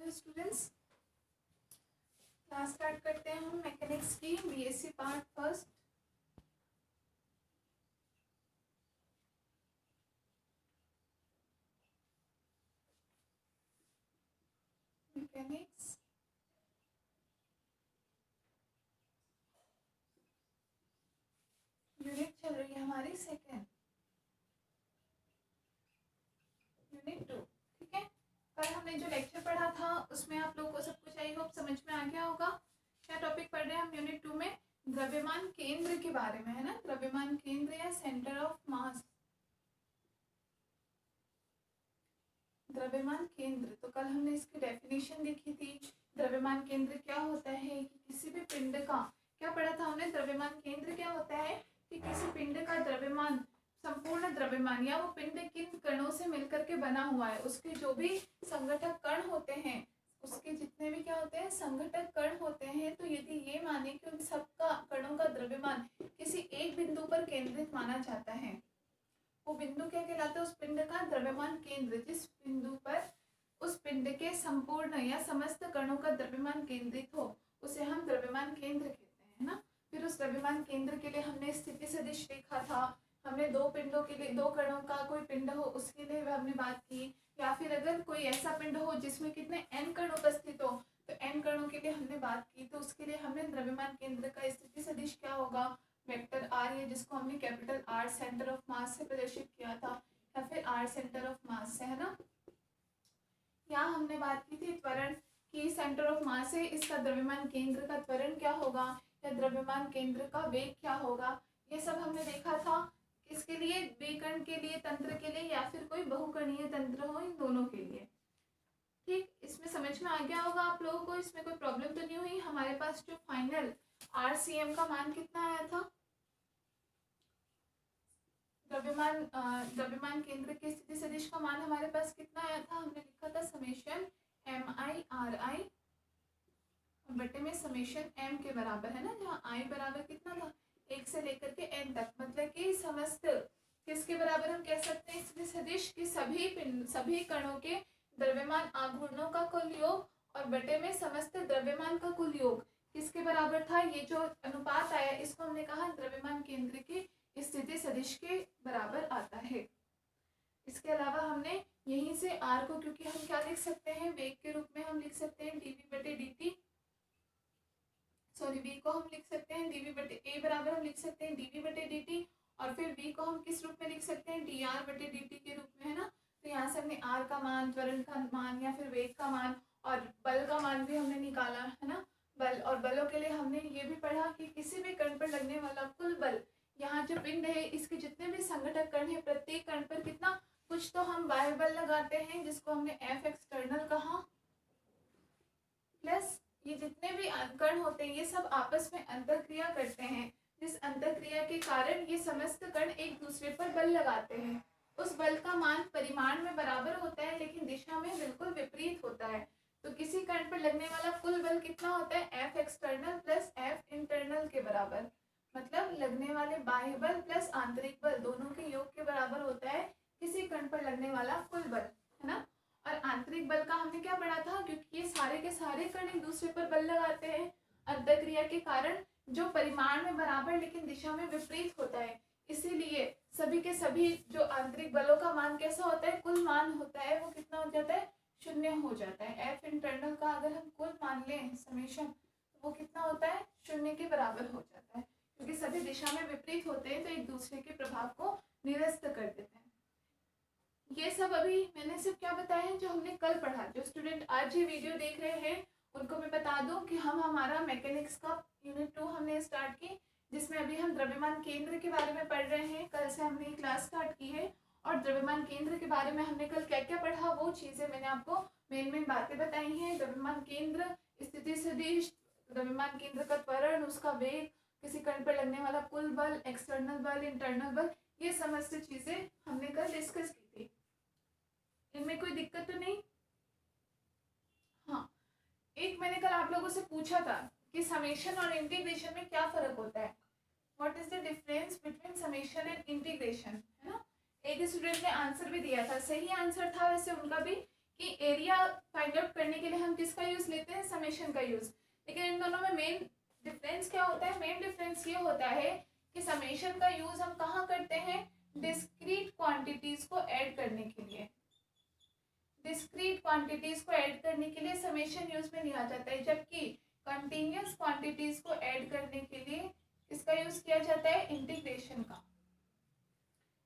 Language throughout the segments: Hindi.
हेलो स्टूडेंट्स, क्लास स्टार्ट करते हैं हम मैकेनिक्स की BSc part first. Mechanics unit चल रही है हमारी सेकेंड, यूनिट 2। ठीक है, कल हमने जो लेक्चर पढ़ा था उसमें आप लोगों को सब कुछ आई होप समझ में आ गया होगा। क्या टॉपिक पढ़ रहे हैं हम यूनिट 2 में? द्रव्यमान केंद्र के बारे में, है ना। द्रव्यमान केंद्र या सेंटर ऑफ मास। द्रव्यमान केंद्र, तो कल हमने इसकी डेफिनेशन देखी थी। द्रव्यमान केंद्र क्या होता है कि किसी भी पिंड का, क्या पढ़ा था हमने? द्रव्यमान केंद्र क्या होता है कि किसी पिंड का द्रव्यमान, संपूर्ण द्रव्यमान, या वो पिंड किन कणों से मिलकर के बना हुआ है, उसके जो भी संघटक कण होते हैं, उसके जितने भी क्या होते हैं संघटक कण होते हैं, तो यदि ये माने कि उन सबका कणों का द्रव्यमान किसी एक बिंदु पर केंद्रित माना जाता है, वो बिंदु क्या कहलाता है? उस पिंड का द्रव्यमान केंद्र। जिस बिंदु पर उस पिंड के संपूर्ण या समस्त कणों का द्रव्यमान केंद्रित हो उसे हम द्रव्यमान केंद्र कहते हैं, है ना। फिर उस द्रव्यमान केंद्र के लिए हमने स्थिति सदिश देखा था। हमने दो पिंडों के लिए, दो कणों का कोई पिंड हो उसके लिए हमने बात की, या फिर अगर कोई ऐसा पिंड हो जिसमें कितने n कण उपस्थित हो तो n कणों के लिए हमने बात की, तो उसके लिए हमने द्रव्यमान केंद्र का स्थिति सदिश क्या होगा, वेक्टर आर, ये जिसको हमने कैपिटल आर सेंटर ऑफ मास से प्रदर्शित किया था, या फिर आर सेंटर ऑफ मास से, है ना। यहाँ हमने बात की थी त्वरण की, सेंटर ऑफ मास है, इसका द्रव्यमान केंद्र का त्वरण क्या होगा या द्रव्यमान केंद्र का वेग क्या होगा, ये सब हमने देखा था। किसके लिए? विकर्ण के लिए, तंत्र के लिए, या फिर कोई बहुकणीय तंत्र हो, इन दोनों के लिए। ठीक, इसमें समझ में आ गया होगा आप लोगों को, इसमें कोई प्रॉब्लम तो नहीं हुई। हमारे पास जो फाइनल आरसीएम का मान कितना आया था? द्रव्यमान केंद्र के स्थिति सदिश का मान हमारे पास कितना आया था? हमने लिखा था समेशन MI/RI बटे में समेशन M के बराबर, है ना, जहाँ I बराबर कितना था? 1 से लेकर के n तक, मतलब कि समस्त किसके बराबर हम कह सकते हैं स्थिति सदिश की सभी कणों के द्रव्यमान आघूर्णों का कुल योग और बटे में समस्त द्रव्यमान का कुल योग किसके बराबर था? ये जो अनुपात आया इसको हमने कहा द्रव्यमान केंद्र की स्थिति सदिश के बराबर आता है। इसके अलावा हमने यहीं से r को, क्योंकि हम क्या लिख सकते हैं वेग के रूप में, हम लिख सकते हैं dv/dt, सॉरी v को हम लिख सकते हैं dv/a बराबर हम लिख सकते हैं dv/dt, और फिर v को हम किस रूप में लिख सकते हैं dr/dt के रूप में, है ना। तो यहाँ से हमने r का मान, त्वरण का मान या फिर वेग का मान और बल का मान भी हमने निकाला, है ना। बल और बलों के लिए हमने ये भी पढ़ा कि किसी भी कण पर लगने वाला कुल बल, यहाँ जो पिंड है इसके जितने भी संघटक कण है प्रत्येक कण पर कितना, कुछ तो हम बाह्य बल लगाते हैं जिसको हमने F एक्सटर्नल कहा, प्लस ये जितने भी कण होते हैं ये सब आपस में अंतःक्रिया करते हैं, जिस अंतःक्रिया के कारण ये समस्त कण एक दूसरे पर बल लगाते हैं। उस बल का मान परिमाण में बराबर होता है लेकिन दिशा में बिल्कुल विपरीत होता है। तो किसी कण पर लगने वाला कुल बल कितना होता है? F external plus F internal के बराबर, मतलब लगने वाले बाह्य बल प्लस आंतरिक बल दोनों के योग के बराबर होता है किसी कण पर लगने वाला कुल बल, है ना। और आंतरिक बल का हमने क्या पढ़ा था? क्योंकि ये सारे के सारे कण एक दूसरे पर बल लगाते हैं अंतःक्रिया के कारण, जो परिमाण में बराबर लेकिन दिशा में विपरीत होता है, इसीलिए सभी के सभी जो आंतरिक बलों का मान कैसा होता है? कुल मान होता है वो कितना हो जाता है? 0 हो जाता है। F इंटरनल का अगर हम कुल मान लें समेशन, तो वो कितना होता है? 0 के बराबर हो जाता है, क्योंकि सभी दिशा में विपरीत होते हैं तो एक दूसरे के प्रभाव को निरस्त कर देते हैं। ये सब अभी मैंने सिर्फ क्या बताया है जो हमने कल पढ़ा। जो स्टूडेंट आज ये वीडियो देख रहे हैं उनको मैं बता दूं कि हम हमारा मैकेनिक्स का यूनिट 2 हमने स्टार्ट की, जिसमें अभी हम द्रव्यमान केंद्र के बारे में पढ़ रहे हैं। कल से हमने क्लास स्टार्ट की है और द्रव्यमान केंद्र के बारे में हमने कल क्या क्या पढ़ा वो चीजें मैंने आपको मेन बातें बताई हैं। द्रव्यमान केंद्र, स्थिति सदिश, द्रव्यमान केंद्र का त्वरण, उसका वेग, किसी कण पर लगने वाला कुल बल, एक्सटर्नल बल, इंटरनल बल, ये समस्त चीजें हमने कल डिस्कस की थी। इनमें कोई दिक्कत तो नहीं? हाँ, एक मैंने कल आप लोगों से पूछा था कि समेशन और इंटीग्रेशन में क्या फर्क होता है। What is the difference between summation and integration, है ना। एक स्टूडेंट ने आंसर भी दिया था, सही आंसर था वैसे उनका भी, कि एरिया फाइंड आउट करने के लिए हम किसका यूज लेते हैं, समेशन का यूज। लेकिन इन दोनों में मेन डिफरेंस क्या होता है, मेन डिफरेंस ये होता है कि समेशन का यूज हम कहाँ करते हैं, डिस्क्रीट क्वांटिटीज को ऐड करने के लिए। डिस्क्रीट क्वांटिटीज को ऐड करने के लिए समेशन यूज में लिया जाता है, जबकि कंटीन्यूअस क्वांटिटीज को ऐड करने के लिए इसका यूज किया जाता है इंटीग्रेशन का।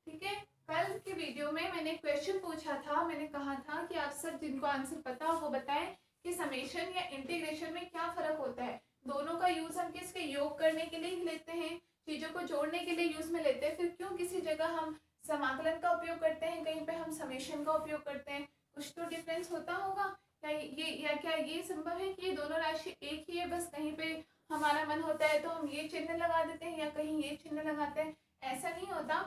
ठीक है, कल के वीडियो में मैंने क्वेश्चन पूछा था, मैंने कहा था कि आप सब जिनको आंसर पता हो वो बताएं कि समेशन या इंटीग्रेशन में क्या फर्क होता है। दोनों का यूज हम किसके, योग करने के लिए ही लेते हैं, चीजों को जोड़ने के लिए यूज में लेते हैं, फिर क्यों किसी जगह हम समाकलन का उपयोग करते हैं, कहीं पे हम समेशन का उपयोग करते हैं, कुछ तो डिफरेंस होता होगा। क्या ये संभव है कि ये दोनों राशि एक ही है, बस कहीं पे हमारा मन होता है तो हम ये चिन्ह लगा देते हैं या कहीं ये चिन्ह लगाते हैं, ऐसा नहीं होता।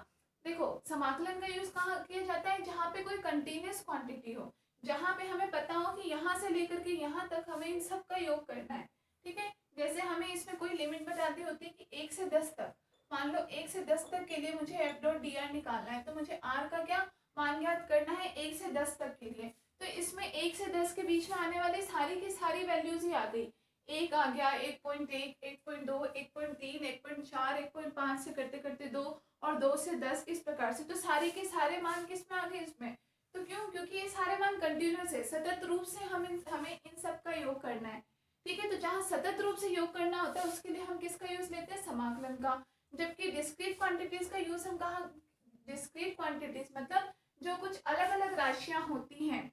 देखो, समाकलन का यूज कहाँ किया जाता है, जहाँ पे कोई कंटिन्यूअस क्वांटिटी हो, जहाँ पे हमें पता हो कि यहाँ से लेकर के यहाँ तक हमें इन सब का योग करना है। ठीक है, जैसे हमें इसमें कोई लिमिट बताती होती है कि 1 से 10 तक, मान लो 1 से 10 तक के लिए मुझे एफ डॉट डी आर निकालना है, तो मुझे आर का क्या मान ज्ञात करना है 1 से 10 तक के लिए। तो इसमें 1 से 10 के बीच में आने वाली सारी की सारी वैल्यूज ही आ गई। एक आ गया 1.1, 1.2, 1.3, 1.4, 1.5 से करते करते 2 और 2 से 10 इस प्रकार से। तो सारे के सारे मान किस में आ गए इसमें, तो क्यों, क्योंकि ये सारे मान कंटिन्यूअस है, सतत रूप से हमें इन सब का योग करना है। ठीक है, तो जहाँ सतत रूप से योग करना होता है उसके लिए हम किसका यूज लेते हैं, समाकलन का। जबकि डिस्क्रीट क्वांटिटीज का यूज हम कहाँ, डिस्क्रीट क्वांटिटीज मतलब जो कुछ अलग अलग राशियां होती हैं,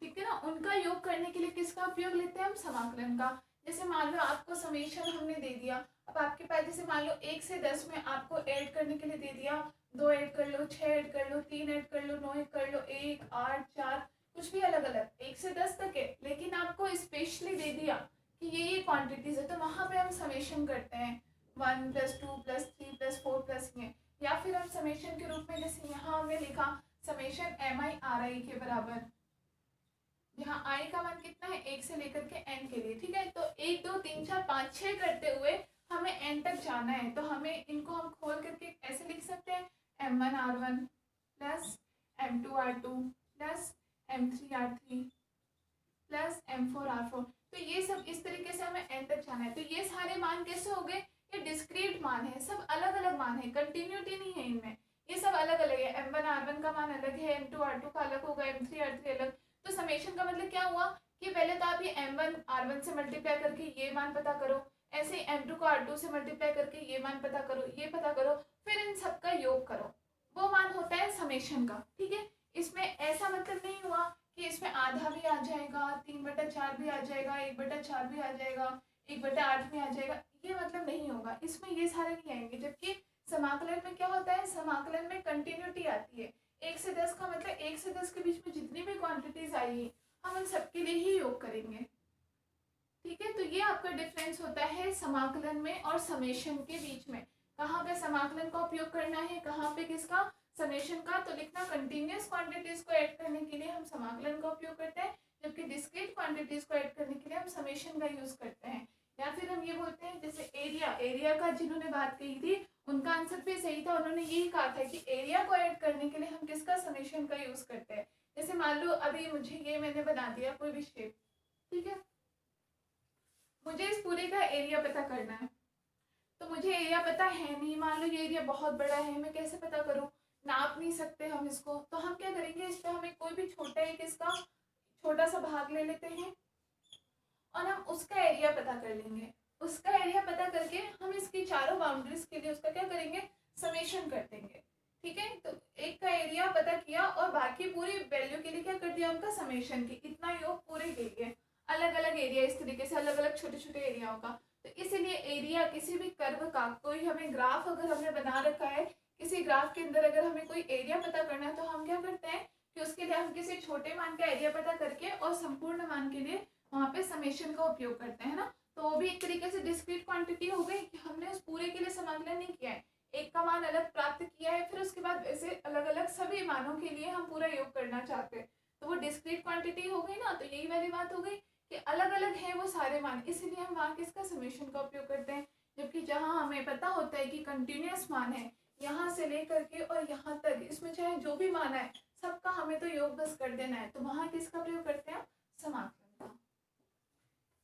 ठीक है ना, उनका योग करने के लिए किसका उपयोग लेते हैं हम, समाकलन का। जैसे मान लो आपको समेशन हमने दे दिया, अब आपके पास जैसे मान लो 1 से 10 में आपको ऐड करने के लिए दे दिया, 2 ऐड कर लो, 6 ऐड कर लो, 3 ऐड कर लो, 9 ऐड कर लो, 1, 8, 4, कुछ भी अलग अलग 1 से 10 तक है, लेकिन आपको स्पेशली दे दिया कि ये क्वांटिटीज है, तो वहां पे हम समेशन करते हैं 1 + 2 + 3 + 4 + ये, या फिर हम समेशन के रूप में जैसे यहाँ हमने लिखा समेशन MI/RI के बराबर, यहाँ आई का मान कितना है 1 से लेकर के n के लिए। ठीक है, तो 1, 2, 3, 4, 5, 6 करते हुए हमें n तक जाना है, तो हमें इनको हम खोल करके ऐसे लिख सकते हैं M1R1 + M2R2 + M3R3 + M4R4। तो ये सब इस तरीके से हमें n तक जाना है। तो ये सारे मान कैसे हो गए, ये डिस्क्रीट मान है, सब अलग अलग मान है, कंटिन्यूटी नहीं है इनमें, ये सब अलग अलग है। M1R1 का मान अलग है, M2R2 का अलग होगा, M3R3 अलग। तो समेशन का मतलब क्या हुआ कि पहले तो आप ये M1 R1 से मल्टीप्लाई करके ये मान पता करो, ऐसे M2 को R2 से मल्टीप्लाई करके ये मान पता करो, ये पता करो, फिर इन सब का योग करो, वो मान होता है समेशन का। ठीक है, इसमें ऐसा मतलब नहीं हुआ कि इसमें आधा भी आ जाएगा, 3/4 भी आ जाएगा, 1/4 भी आ जाएगा, 1/8 भी आ जाएगा, ये मतलब नहीं होगा, इसमें ये सारे नहीं आएंगे। जबकि समाकलन में क्या होता है, समाकलन में कंटिन्यूटी आती है। 1 से 10 का मतलब 1 से 10 के बीच में जितनी भी क्वांटिटीज आई हम उन सबके लिए ही योग करेंगे। ठीक है, तो ये आपका डिफरेंस होता है समाकलन में और समेशन के बीच में। कहाँ पे समाकलन का उपयोग करना है, कहाँ पे किसका, समेशन का। तो लिखना कंटिन्यूअस क्वांटिटीज को ऐड करने के लिए हम समाकलन का उपयोग करते हैं, जबकि डिस्क्रीट क्वांटिटीज को ऐड करने के लिए हम समेशन का यूज करते हैं। या फिर हम ये बोलते हैं जैसे एरिया का जिन्होंने बात कही थी उनका आंसर भी सही था, उन्होंने यही कहा था कि एरिया को ऐड करने के लिए हम किसका, समेशन का यूज करते हैं। जैसे मान लो अभी मुझे ये मैंने बना दिया कोई भी शेप, ठीक है, मुझे इस पूरे का एरिया पता करना है, तो मुझे एरिया पता है नहीं, मान लो ये एरिया बहुत बड़ा है, मैं कैसे पता करूं, नाप नहीं सकते हम इसको, तो हम क्या करेंगे, इस पर हमें कोई भी छोटा एक इसका छोटा सा भाग ले लेते हैं और हम उसका एरिया पता कर लेंगे। उसका एरिया पता करके हम इसकी चारों बाउंड्रीज के लिए उसका क्या करेंगे, समेशन कर देंगे। ठीक है, तो एक का एरिया पता किया और बाकी पूरी वैल्यू के लिए क्या कर दिया, उनका समेशन की इतना योग पूरे के लिए, अलग अलग एरिया इस तरीके से अलग अलग छोटे छोटे एरियाओं का। तो इसीलिए एरिया किसी भी कर्व का, कोई हमें ग्राफ अगर हमने बना रखा है, किसी ग्राफ के अंदर अगर हमें कोई एरिया पता करना है तो हम क्या करते हैं कि उसके लिए हम किसी छोटे मान का एरिया पता करके और संपूर्ण मान के लिए वहां पे समेशन का उपयोग करते हैं ना। तो वो भी एक तरीके से डिस्क्रीट क्वांटिटी हो गई कि हमने उस पूरे के लिए समाकलन नहीं किया है, एक का मान अलग प्राप्त किया है, फिर उसके बाद ऐसे अलग अलग सभी मानों के लिए हम पूरा योग करना चाहते हैं, तो वो डिस्क्रीट क्वांटिटी हो गई ना। तो यही वाली बात हो गई कि अलग अलग है वो सारे मान, इसलिए हम वहाँ किसका, समेशन का उपयोग करते हैं। जबकि जहाँ हमें पता होता है कि कंटिन्यूअस मान है यहाँ से लेकर के और यहाँ तक, इसमें चाहे जो भी मान है सबका हमें तो योग बस कर देना है, तो वहां किसका प्रयोग करते हैं, समाकलन का।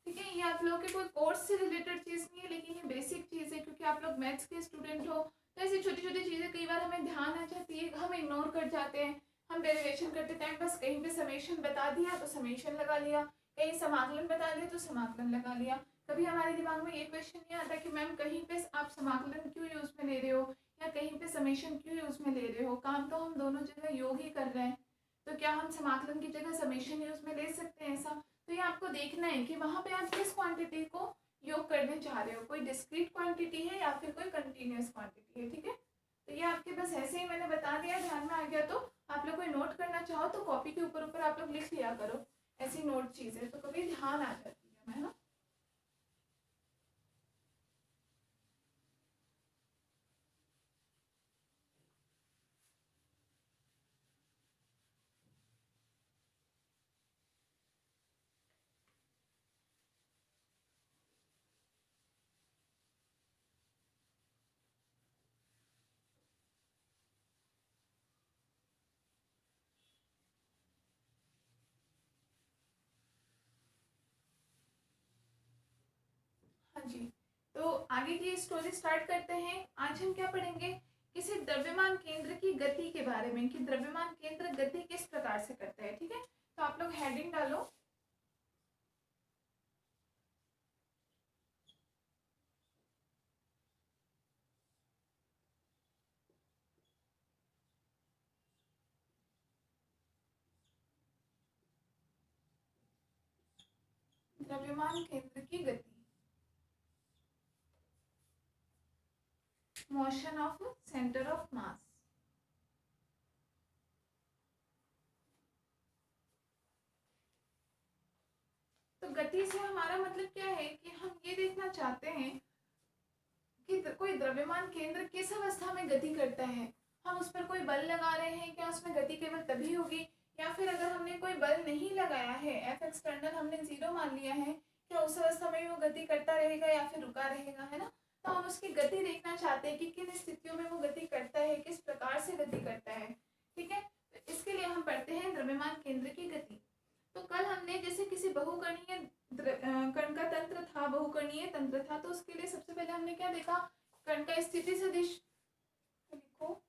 ठीक है, ये आप लोगों के कोई कोर्स से रिलेटेड चीज नहीं है, लेकिन ये बेसिक चीज है, क्योंकि आप लोग मैथ्स के स्टूडेंट हो, तो ऐसी छोटी छोटी चीजें कई बार हमें ध्यान आ जाती है, हम इग्नोर कर जाते हैं। हम डेरिवेशन करते टाइम बस कहीं पे समेशन बता दिया तो समेशन लगा लिया, कहीं समाकलन बता दिया तो समाकलन लगा लिया। कभी हमारे दिमाग में ये क्वेश्चन नहीं आता कि मैम कहीं पे आप समाकलन क्यों यूज में ले रहे हो, या कहीं पे समेशन क्यों यूज में ले रहे हो, काम तो हम दोनों जगह योग ही कर रहे हैं, तो क्या हम समाकलन की जगह समेशन यूज में ले सकते हैं ऐसा। तो ये आपको देखना है कि वहां पे आप किस क्वांटिटी को योग करने जा रहे हो, कोई डिस्क्रीट क्वांटिटी है या फिर कोई कंटिन्यूअस क्वांटिटी है। ठीक है, तो ये आपके बस ऐसे ही मैंने बता दिया, ध्यान में आ गया तो आप लोग कोई नोट करना चाहो तो कॉपी के ऊपर ऊपर आप लोग लिख लिया करो, ऐसी नोट चीजें तो कभी ध्यान आ जाती है ना। हाँ जी, तो आगे की स्टोरी स्टार्ट करते हैं। आज हम क्या पढ़ेंगे, किसी द्रव्यमान केंद्र की गति के बारे में, कि द्रव्यमान केंद्र गति किस प्रकार से करता है। ठीक है, तो आप लोग हेडिंग डालो। द्रव्यमान केंद्र की गति, मोशन ऑफ सेंटर ऑफ मास। तो गति से हमारा मतलब क्या है कि हम ये देखना चाहते हैं कि कोई द्रव्यमान केंद्र किस अवस्था में गति करता है। हम उस पर कोई बल लगा रहे हैं, क्या उसमें गति केवल तभी होगी, या फिर अगर हमने कोई बल नहीं लगाया है, एफ एक्सटर्नल हमने 0 मान लिया है, क्या उस अवस्था में वो गति करता रहेगा या फिर रुका रहेगा, है ना। तो हम उसकी गति देखना चाहते हैं कि किन स्थितियों में वो गति करता है, किस प्रकार से गति करता है। ठीक है, तो इसके लिए हम पढ़ते हैं द्रव्यमान केंद्र की गति। तो कल हमने जैसे किसी बहुकणीय कण का तंत्र था, बहुकणीय तंत्र था, तो उसके लिए सबसे पहले हमने क्या देखा, कण का स्थिति सदिश लिखो।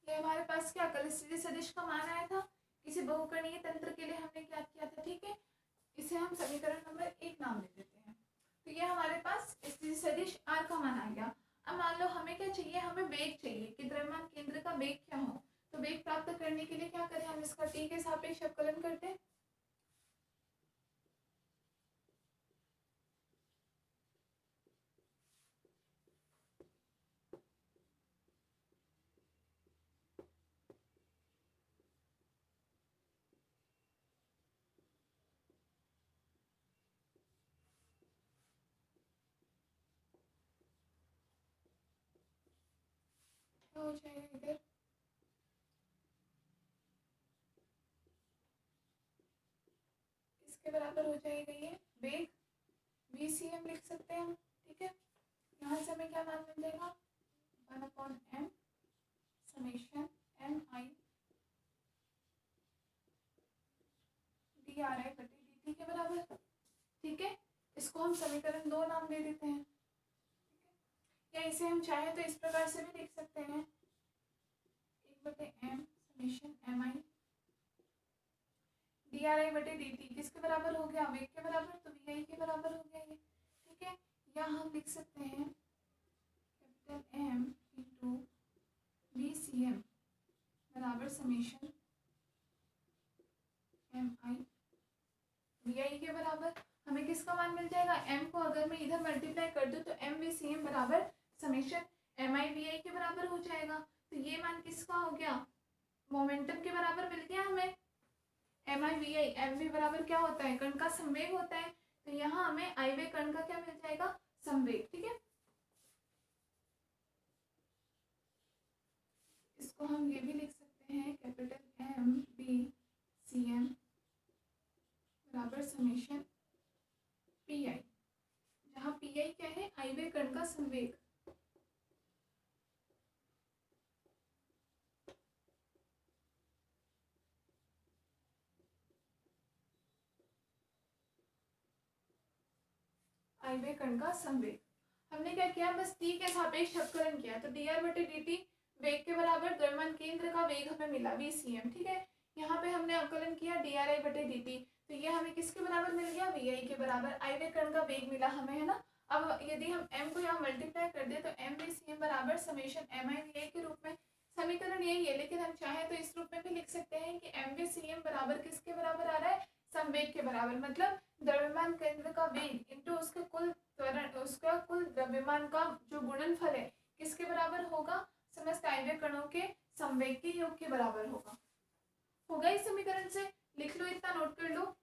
ये हमारे पास क्या कल स्थिति सदिश का मान आया था, किसी बहुकणीय तंत्र के लिए हमने क्या किया था। ठीक है, इसे हम समीकरण नंबर 1 नाम दे देते हैं। तो ये हमारे पास स्थिति सदिश आर का मान आ गया। अब मान लो हमें क्या चाहिए, हमें वेग चाहिए कि द्रव्यमान केंद्र का वेग क्या हो। तो वेग प्राप्त करने के लिए क्या करें, हम इसका टी के सापेक्ष अवकलन करते हैं। क्या हो जाएगा इधर, इसके बराबर हो जाएगा ये वेग, VCM लिख सकते हैं हम। ठीक है, यहाँ से हमें क्या मान मिल जाएगा, 1/m समेशन mi dRi/dt के बराबर। ठीक है, इसको हम समीकरण 2 नाम दे देते हैं। या इसे हम चाहे तो इस प्रकार से भी लिख सकते हैं, 1/m समेशन mi dRi/dt किसके बराबर हो गया, वेग के बराबर, तो vi के बराबर हो गया ये। ठीक है, या हम लिख सकते हैं कैपिटल M इंटू VCM बराबर समेशन एम आई वी आई के बराबर हमें किसका मान मिल जाएगा, m को अगर मैं इधर मल्टीप्लाई कर दूं तो एम वी सी एम बराबर समेशन एम आई वी आई के बराबर हो जाएगा। तो ये मान किसका हो गया, मोमेंटम के बराबर मिल गया हमें। M I V I, M V बराबर क्या होता है, कण का संवेग होता है। तो यहाँ हमें आई वे कण का क्या मिल जाएगा, संवेग। ठीक है, इसको हम ये भी लिख सकते हैं capital M B C M बराबर समेशन पी आई, जहाँ पी आई क्या है, आई वे कण का संवेग। आई वे कण का संवेग हमने क्या किया, बस टी के सापेक्ष अवकलन किया। तो डी आर बटे डी टी वेग के बराबर द्रव्यमान केंद्र का वेग हमें मिला वी सी एम। ठीक है, यहाँ पे हमने अवकलन किया डी आर आई बटे डी टी, तो ये हमें किसके बराबर मिल गया, वी आई के बराबर। आई वे कण का वेग मिला हमें, है ना। अब यदि हम m को यहाँ मल्टीप्लाई कर दे तो एम वी सी एम बराबर समेशन एम आई वी आई के रूप में। समीकरण यही है, लेकिन हम चाहें तो इस रूप में भी लिख सकते हैं कि एम वी सी एम बराबर किसके बराबर आ रहा है, संवेग के बराबर। मतलब द्रव्यमान केंद्र का वेग इंटू उसके कुल त्वरण, उसका कुल द्रव्यमान का जो गुणनफल है किसके बराबर होगा, समस्त आई वे कणों के संवेग के योग के बराबर होगा इस समीकरण से। लिख लो, इतना नोट कर लो।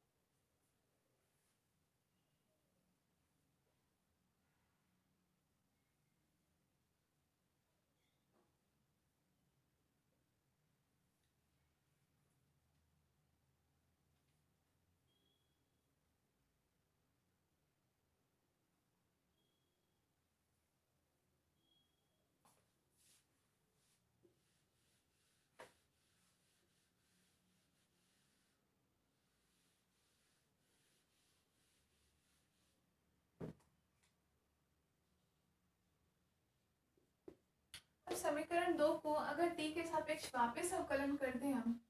अब समीकरण 2 को अगर t के सापेक्ष वापस अवकलन कर दें हम,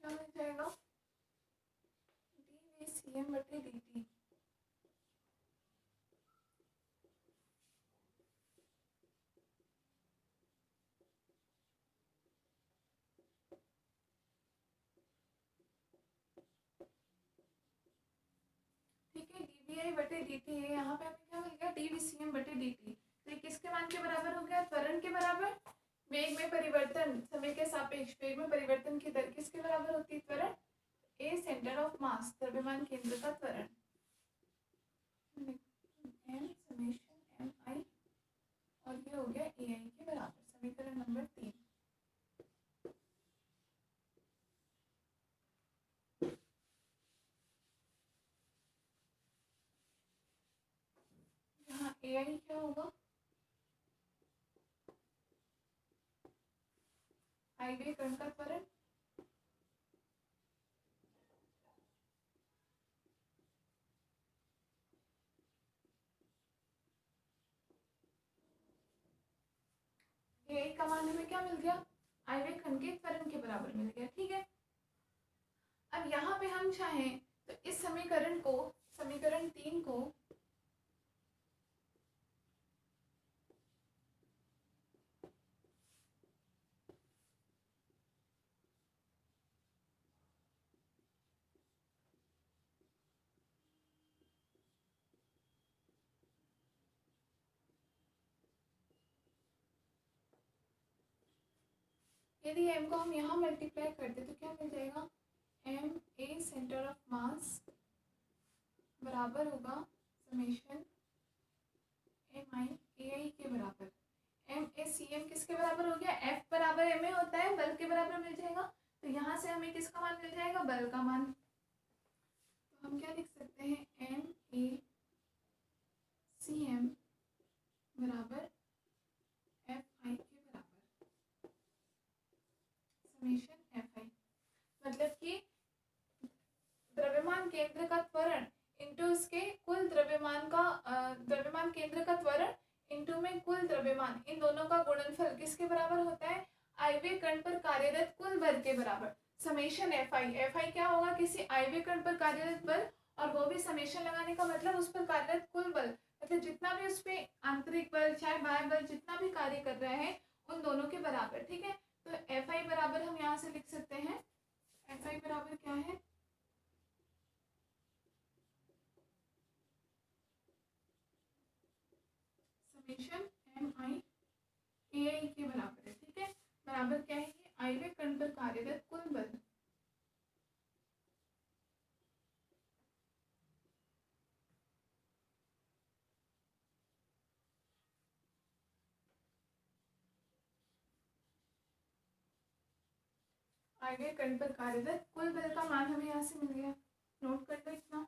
क्या मिल जाएगा, डी वी सी एम बटे डी टी। ठीक है, डी वी आई बटे डी टी है, यहाँ पे हमें क्या मिल गया, डी वी सी एम बटे डी टी। तो ये किसके मान के बराबर हो गया, त्वरण के बराबर। वेग में परिवर्तन, समय के सापेक्ष वेग में परिवर्तन की दर किसके बराबर होती है, त्वरण। ए सेंटर ऑफ मास, द्रव्यमान केंद्र का त्वरण। एम समेशन एम आई और ये हो गया ए आई के बराबर। समीकरण नंबर 3। यहाँ ए आई क्या होगा, आई वे कण का त्वरण ए का मान हमें क्या मिल गया, आई वे कण के त्वरण के बराबर मिल गया। ठीक है, अब यहाँ पे हम चाहें तो इस समीकरण को, समीकरण 3 को यदि m को हम यहाँ मल्टीप्लाई करते तो क्या मिल जाएगा, M A centre of mass बराबर होगा समेशन एम आई ए आई के बराबर। एम ए सी एम किसके बराबर हो गया, एफ बराबर एम ए होता है, बल के बराबर मिल जाएगा। तो यहाँ से हमें किसका मान मिल जाएगा, बल का मान। तो हम क्या लिख सकते हैं, एम ए सी एम बराबर एफ आई के बराबर समेशन एफ आई। मतलब कि द्रव्यमान केंद्र का त्वरण द्रव्यमान केंद्र का त्वरण इनटू में कुल द्रव्यमान, इन दोनों का गुणनफल किसके बराबर होता है, आयवीय कण पर कार्यरत कुल बल के बराबर। समेशन एफ आई क्या होगा, किसी आयवीय कण पर कार्यरत बल, और वो भी समेशन लगाने का मतलब उस पर कार्यरत कुल बल, मतलब जितना भी उस पर आंतरिक बल चाहे बाह्य बल जितना भी कार्य कर रहा है उन दोनों के बराबर। ठीक है, तो एफ आई बराबर हम यहाँ से लिख सकते हैं, एफ आई बराबर क्या है, समेशन एम आई ए आई के बराबर है। ठीक है, बराबर क्या है, ये आयवीय कण पर कार्यरत कुल बल। आयवीय कण पर कार्यरत कुल बल का मान हमें यहाँ से मिल गया, नोट कर लो इतना।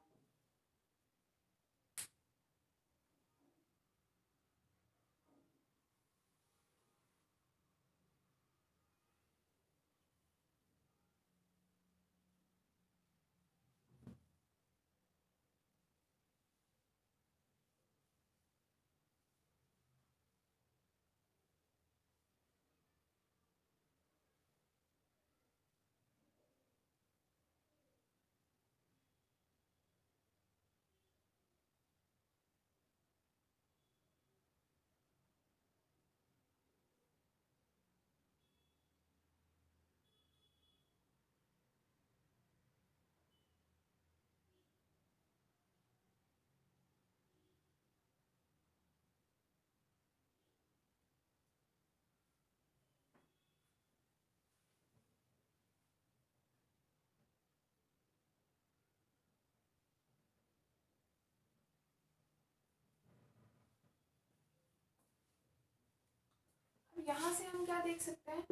अब यहाँ से हम क्या देख सकते हैं,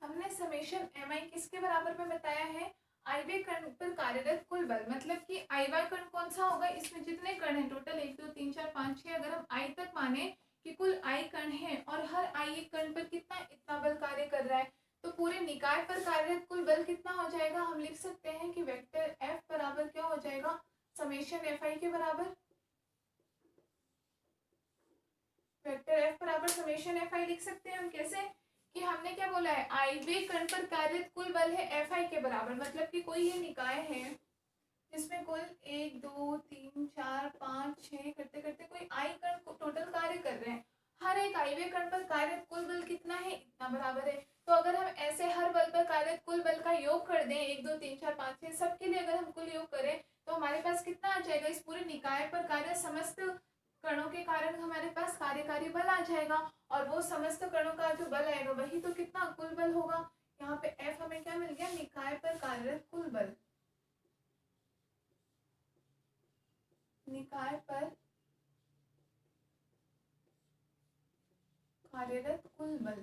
हमने समेशन एम आई किसके बराबर में बताया है, आयवीय कण पर कार्यरत कुल बल, मतलब कि आयवीय कण कौन सा होगा, इसमें जितने कण हैं टोटल 1 2 3 4 5 6, अगर हम आई तक माने कि कुल आई कण है और हर आई एक कण पर कितना इतना बल कार्य कर रहा है, तो पूरे निकाय पर कार्यरत कुल बल कितना हो जाएगा, हम लिख सकते हैं कि वेक्टर एफ बराबर क्या हो जाएगा, समेशन एफ आई के बराबर, वेक्टर एफ बराबर समेशन एफ आई लिख सकते हैं हम। कैसे कि हमने क्या बोला है, आयवीय कण पर कार्यरत कुल बल है एफ आई के बराबर, मतलब कि कोई ये निकाय है जिसमें कुल 1 2 3 4 5 6 करते करते कोई आई कण टोटल कार्य कर रहे हैं, हर एक आयवीय कण पर कार्यरत कुल बल कितना है, इतना बराबर है। तो अगर हम ऐसे हर बल पर कार्यरत कुल बल का योग कर दें 1 2 3 4 5 6 सबके लिए अगर हम कुल योग करें तो हमारे पास कितना आ जाएगा, इस पूरे निकाय पर कार्य समस्त कणों के कारण हमारे पास कार्यकारी बल आ जाएगा, और वो समस्त कणों का जो बल आएगा वही तो कितना कुल बल होगा। यहाँ पे एफ हमें क्या मिल गया, निकाय पर कार्यरत कुल बल, निकाय पर कार्यरत कुल बल,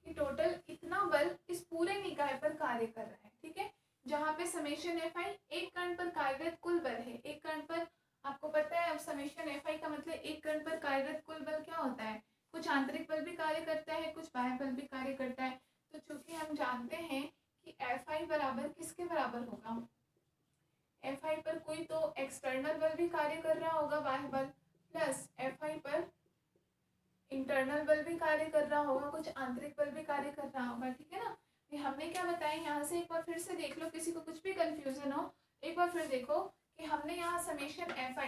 कि टोटल इतना बल इस पूरे निकाय पर कार्य कर रहा है। ठीक है, जहाँ पे समेशन एफ आई एक कण पर कार्यरत कुल बल है, एक कण पर आपको पता है, अब समेशन एफ आई का मतलब एक कण पर कार्यरत कुल बल क्या होता है, कुछ आंतरिक बल भी कार्य करता है कुछ बाह्य बल भी कार्य करता है। तो चूंकि हम जानते हैं कि एफ आई बराबर किसके बराबर होगा, एफ आई पर कोई तो एक्सटर्नल बल भी कार्य कर रहा होगा बाह्य बल, प्लस एफ आई पर इंटरनल बल भी कार्य कर रहा होगा, कुछ आंतरिक बल भी कार्य कर रहा होगा। ठीक है ना, ये हमने क्या बताया, यहाँ से एक बार फिर से देख लो, किसी को कुछ भी कंफ्यूजन हो एक बार फिर देखो कि हमने यहाँ समेशन एफ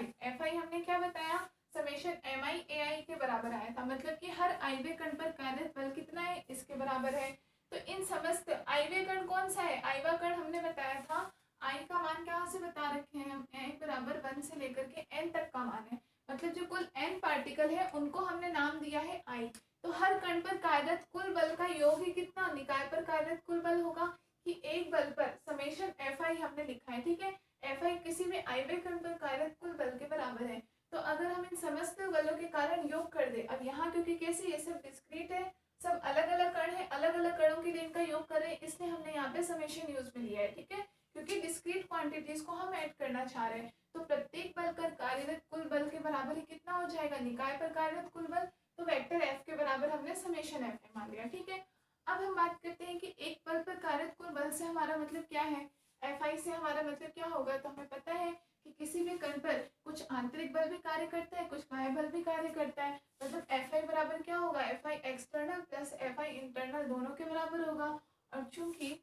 आई हमने क्या बताया, समेशन एम आई ए आई के बराबर आया था, मतलब कि हर आयवीय कण पर कार्यरत बल कितना है, इसके बराबर है। तो इन समस्त आयवीय कण कौन सा है, आयवा कण हमने बताया था, आई का मान क्या से बता रखे हैं हम, ए बराबर 1 से लेकर के एन तक का मान है, मतलब जो कुल एन पार्टिकल है उनको हमने नाम दिया है आई। तो हर कण पर कार्यरत कुल बल का योग ही कितना, निकाय पर कार्यरत कुल बल होगा, कि एक बल पर समेशन एफ आई हमने लिखा है। ठीक है, एफ आई किसी भी आयवीय कण पर कार्यरत कुल बल के बराबर है। तो अगर हम इन समस्त बलों के कारण योग कर दे, अब यहाँ क्योंकि कैसे ये सब डिस्क्रीट है, सब अलग अलग कण है, अलग अलग कणों के लिए इनका योग कर रहे हैं, इसलिए हमने यहाँ पे समेशन यूज में लिया है। ठीक है, क्योंकि डिस्क्रीट क्वांटिटीज को हम ऐड करना चाह रहे हैं। तो प्रत्येक बल का कार्यरत कुल बल के बराबर ही कितना हो जाएगा, निकाय पर कार्यरत कुल बल, तो वेक्टर एफ के बराबर हमने समेशन एफ मान लिया। ठीक है, अब हम बात करते हैं कि एक बल पर कार्यरत कुल बल से हमारा मतलब क्या है, एफ आई से हमारा मतलब क्या होगा। तो हमें पता है कि किसी भी कण पर कुछ आंतरिक बल भी कार्य करता है, कुछ बाह्य बल भी कार्य करता है। मतलब एफ आई बराबर क्या होगा, F I external plus F I internal दोनों के बराबर होगा। और क्योंकि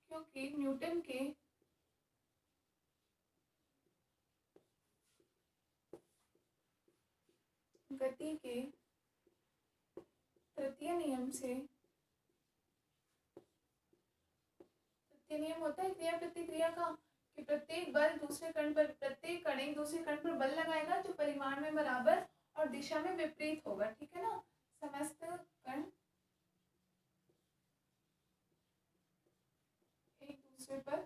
न्यूटन के गति के तृतीय नियम से, तृतीय नियम होता है क्रिया प्रतिक्रिया का, कि प्रत्येक बल दूसरे कण पर, प्रत्येक कण एक दूसरे कण पर बल लगाएगा जो परिमाण में बराबर और दिशा में विपरीत होगा। ठीक है ना, समस्त कण एक दूसरे पर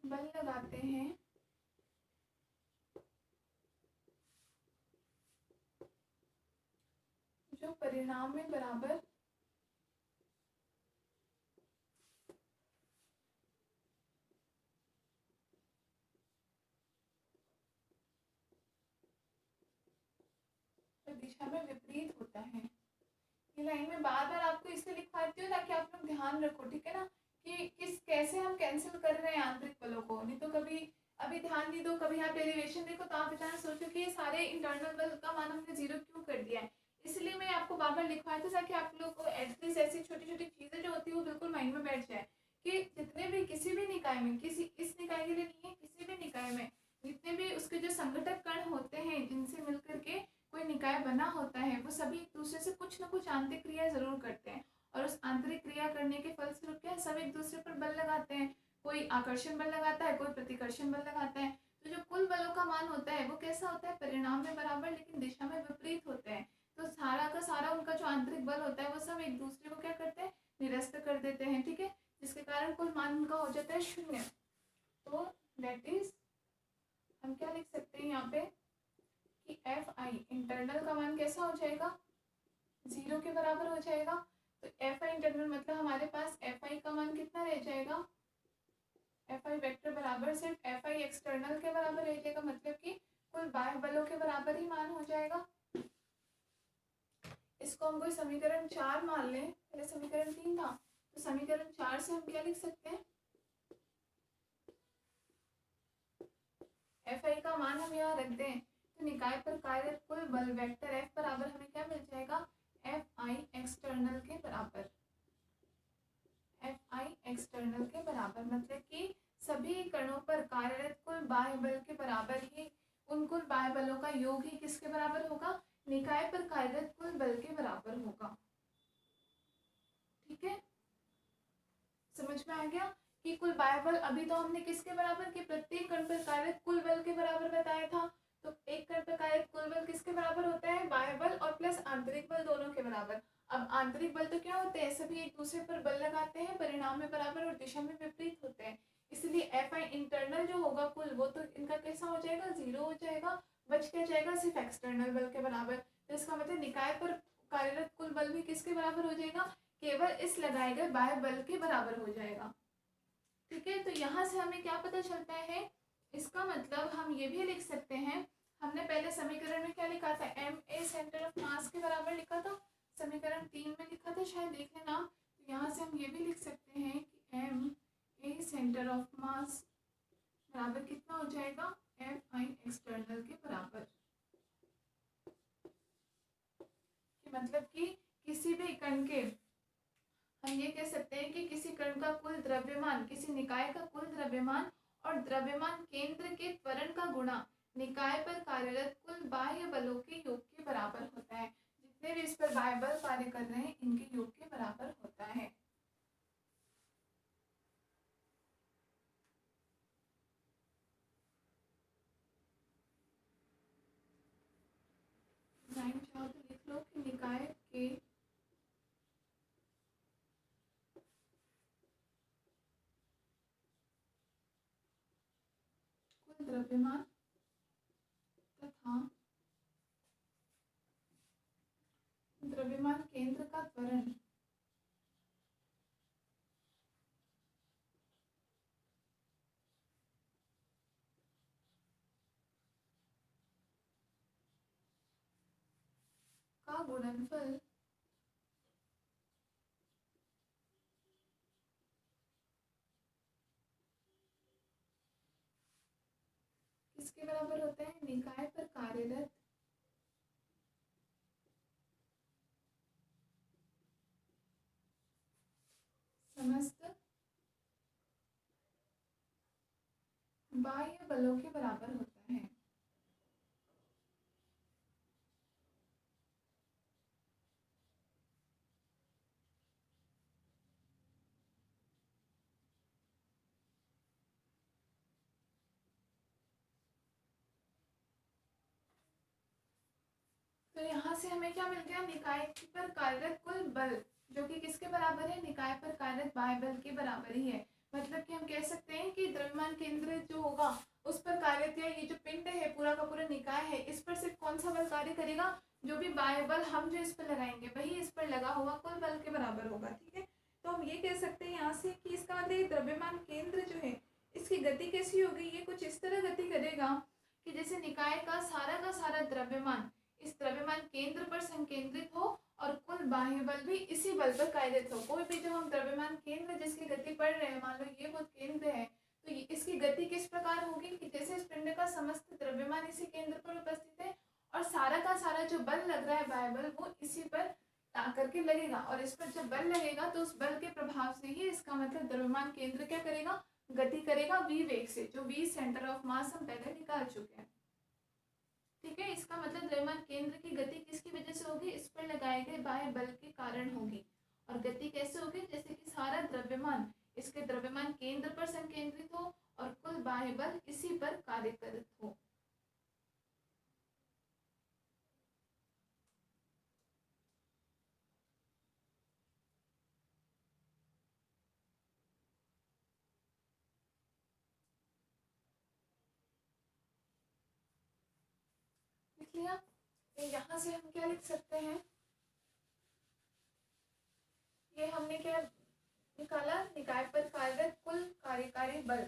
बल लगाते हैं जो परिणाम में बराबर और दिशा में विपरीत होता है। ये लाइन में बार बार आपको इसलिए लिखवाती हूँ ताकि आप लोग ध्यान रखो। ठीक है ना, कि किस कैसे हम कैंसिल कर रहे हैं आंतरिक बलों को। नहीं तो कभी अभी ध्यान नहीं दो, कभी आप डेरिवेशन देखो तो आप अचानक सोचो कि ये सारे इंटरनल बल का मान हमने जीरो क्यों कर दिया है। इसलिए मैं आपको बार बार लिखवाती हूँ ताकि आप लोग को एटलीस्ट ऐसी छोटी छोटी चीजें जो होती है वो बिल्कुल माइंड में बैठ जाए, कि जितने भी किसी भी निकाय में, किसी इस निकाय के लिए नहीं है, किसी भी निकाय में जितने भी उसके जो संघटक कण होते हैं जिनसे मिलकर के कोई निकाय बना होता है, वो सभी एक दूसरे से कुछ न कुछ आंतरिक क्रिया जरूर करते हैं। और उस आंतरिक क्रिया करने के फलस्वरूप क्या सब एक दूसरे पर बल लगाते हैं। कोई आकर्षण बल लगाता है, कोई प्रतिकर्षण बल लगाता है। तो जो कुल बलों का मान होता है वो कैसा होता है, परिणाम में बराबर लेकिन दिशा में विपरीत होते हैं। तो सारा का सारा उनका जो आंतरिक बल होता है वो सब एक दूसरे को क्या करते हैं, निरस्त कर देते हैं। ठीक है, जिसके कारण कुल मान उनका हो जाता है शून्य। तो दैट इज हम क्या लिख सकते हैं यहाँ पे कि एफ आई इंटरनल का मान कैसा हो जाएगा, जीरो के बराबर हो जाएगा। तो एफ आई इंटरनल मतलब हमारे पास एफ आई का मान कितना रह जाएगा, एफ आई वेक्टर बराबर सिर्फ एफ आई एक्सटर्नल के बराबर रह जाएगा, मतलब कि कुल बाह्य बलों के बराबर ही मान हो जाएगा। इसको हम कोई समीकरण 4 मान लें, पहले समीकरण 3 था, तो समीकरण 4 से हम क्या लिख सकते हैं, एफ आई का मान हम यहाँ रख दें तो निकाय पर कार्यरत कुल बल वेक्टर एफ बराबर हमें क्या मिल जाएगा, एफ आई एक्सटर्नल के बराबर, एफ आई एक्सटर्नल के बराबर, मतलब कि सभी कणों पर कार्यरत कुल बाह्य बल के बराबर ही उन कुल बाह्य बलों का योग ही किसके बराबर होगा, निकाय पर कार्यरत कुल बल के बराबर होगा। ठीक है, समझ में आ गया कि कुल बाह्य बल अभी तो हमने किसके बराबर, कि प्रत्येक कण पर कार्यरत कुल बल के बराबर बताया था। तो एक कण पर कार्यरत कुल बल किसके बराबर होता है, बाह्य बल और प्लस आंतरिक बल दोनों के बराबर। अब आंतरिक बल तो क्या होते हैं, सभी एक दूसरे पर बल लगाते हैं, परिणाम में बराबर और दिशा में विपरीत होते हैं। इसलिए एफ आई इंटरनल जो होगा कुल, वो तो इनका कैसा हो जाएगा, जीरो हो जाएगा। बच क्या जाएगा, सिर्फ एक्सटर्नल बल के बराबर। तो इसका मतलब निकाय पर कार्यरत कुल बल भी किसके बराबर हो जाएगा, केवल इस लगाए गए बाह्य बल के बराबर हो जाएगा। ठीक है, तो यहाँ से हमें क्या पता चलता है, इसका मतलब हम ये भी लिख सकते हैं, हमने पहले समीकरण में क्या लिखा था, M A centre of mass के बराबर लिखा था, समीकरण 3 में लिखा था शायद, देख लेना। तो यहाँ से हम ये भी लिख सकते हैं कि M A centre of mass बराबर कितना हो जाएगा, एफ आई एक्सटर्नल के बराबर। मतलब कि किसी भी कण के, हम ये कह सकते हैं कि किसी कण का कुल द्रव्यमान, किसी निकाय का कुल द्रव्यमान और द्रव्यमान केंद्र के त्वरण का गुणा निकाय पर कार्यरत कुल बाह्य बलों के योग के बराबर होता है। जितने भी इस पर बाह्य बल कार्य कर रहे हैं इनके योग के बराबर होता है। लाइन चाहो तो लिख लो कि निकाय के कुल द्रव्यमान हाँ, द्रव्यमान केंद्र का त्वरण का गुणनफल किसके बराबर होता है? निकाय पर कार्यरत समस्त बाह्य बलों के बराबर होता है। तो यहाँ से हमें क्या मिल गया? निकाय पर कार्यरत कुल बल जो कि किसके बराबर है? निकाय पर कार्यरत बाह्य बल के बराबर ही है। मतलब कि हम कह सकते हैं कि द्रव्यमान केंद्र जो होगा उस पर कार्यरत या ये जो पिंड है पूरा का पूरा निकाय है, इस पर सिर्फ कौन सा बल कार्य करेगा? जो भी बाह्य बल हम जो इस पर लगाएंगे वही इस पर लगा हुआ कुल बल के बराबर होगा। ठीक है, तो हम ये कह सकते हैं यहाँ से कि इसका मतलब द्रव्यमान केंद्र जो है इसकी गति कैसी होगी? ये कुछ इस तरह गति करेगा कि जैसे निकाय का सारा द्रव्यमान इस द्रव्यमान केंद्र पर संकेंद्रित हो और कुल बाह्य बल भी इसी बल पर कार्यरत हो। कोई भी जो हम द्रव्यमान केंद्र जिसकी गति पढ़ रहे हैं, मान लो ये वो केंद्र है, तो इसकी गति किस प्रकार होगी कि जैसे इस पिंड का समस्त द्रव्यमान इसी केंद्र पर उपस्थित है और सारा का सारा जो बल लग रहा है बाह्य बल वो इसी पर आकर के लगेगा, और इस पर जब बल लगेगा तो उस बल के प्रभाव से ही इसका मतलब द्रव्यमान केंद्र क्या करेगा? गति करेगा v वेग से, जो v सेंटर ऑफ मास हम पहले निकाल चुके हैं। ठीक है, इसका मतलब द्रव्यमान केंद्र की गति किसकी वजह से होगी? इस पर लगाए गए बाह्य बल के कारण होगी। और गति कैसे होगी? जैसे कि सारा द्रव्यमान इसके द्रव्यमान केंद्र पर संकेंद्रित हो और कुल बाह्य बल इसी पर कार्यरत हो। लिख लिया? यहाँ से हम क्या लिख सकते हैं? ये हमने क्या निकाला? निकाय पर कार्यरत कुल कार्यकारी बल।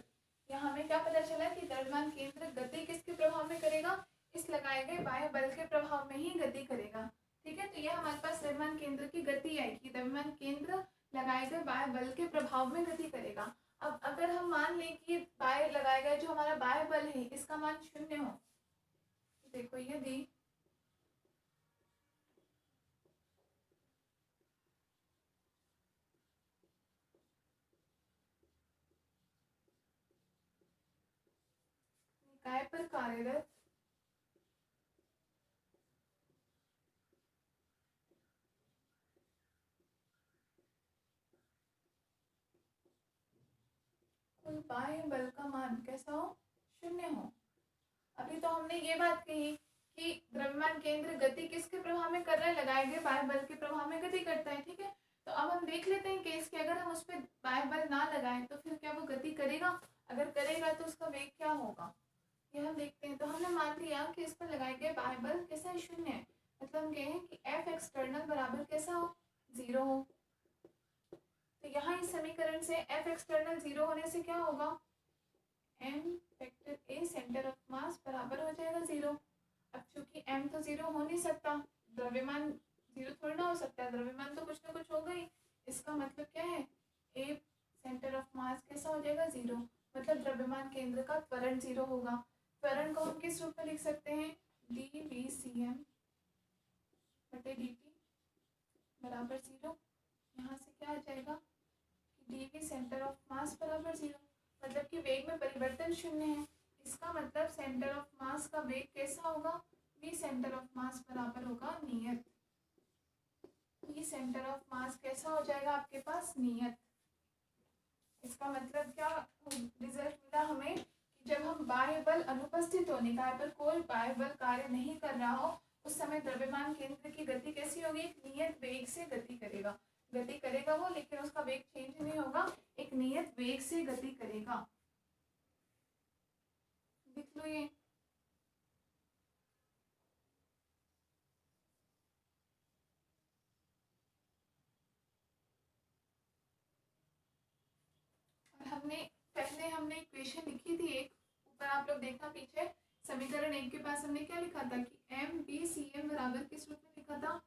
यहाँ हमें क्या पता चला कि द्रव्यमान केंद्र गति किसके प्रभाव में करेगा? इस लगाए गए बाह्य बल के प्रभाव में ही गति करेगा। ठीक है, तो ये हमारे पास द्रव्यमान केंद्र की गति आई कि द्रव्यमान केंद्र लगाए गए बाह्य बल के प्रभाव में गति करेगा। अब अगर हम मान लें कि बाह्य लगाए गए जो हमारा बाह्य बल है इसका मान 0 हो, देखो यदि निकाय पर कार्यरत कुल बाह्य बल का मान कैसा हो? 0 हो। अभी तो हमने ये बात कही कि द्रव्यमान केंद्र गति किसके प्रभाव में कर रहा है? लगाए गए बाह्य बल के प्रभाव में गति करता है। ठीक है, तो अब हम देख लेते हैं केस कि अगर हम उस पर बाह्य बल ना लगाएं तो फिर क्या वो गति करेगा? अगर करेगा तो उसका वेग क्या होगा ये हम देखते हैं। तो हमने मान लिया कि इस पर लगाए गए बाह्य बल कैसा है? 0 है। मतलब हम कहें कि F एक्सटर्नल बराबर कैसा हो? 0 हो। तो यहाँ इस समीकरण से F एक्सटर्नल 0 होने से क्या होगा? m vector a centre of mass बराबर हो जाएगा 0। अब चूंकि m तो 0 हो नहीं सकता, द्रव्यमान 0 थोड़ी ना हो सकता है, द्रव्यमान तो कुछ ना कुछ होगा ही। इसका मतलब क्या है? a सेंटर ऑफ मास कैसा हो जाएगा? 0। मतलब द्रव्यमान केंद्र का त्वरण 0 होगा। त्वरण को हम किस रूप में लिख सकते हैं? dvcm बटे dt बराबर 0। यहाँ से क्या आ जाएगा? dv सेंटर ऑफ मास बराबर 0। मतलब कि वेग में परिवर्तन 0 है। इसका मतलब सेंटर ऑफ मास का वेग कैसा होगा? v सेंटर ऑफ मास बराबर होगा नियत। v सेंटर ऑफ मास कैसा हो जाएगा आपके पास? नियत। इसका मतलब क्या रिजल्ट मिला हमें कि जब हम बाह्य बल अनुपस्थित हो, निकाय पर कोई बाह्य बल कार्य नहीं कर रहा हो, उस समय द्रव्यमान केंद्र की गति कैसी होगी? एक नियत वेग से गति करेगा। गति करेगा वो, लेकिन उसका वेग चेंज नहीं होगा, एक नियत वेग से गति करेगा। लिख लो ये। पहले हमने इक्वेशन लिखी थी एक, ऊपर आप लोग देखना पीछे समीकरण 1 के पास हमने क्या लिखा था कि MBCM बराबर किस रूप में लिखा था,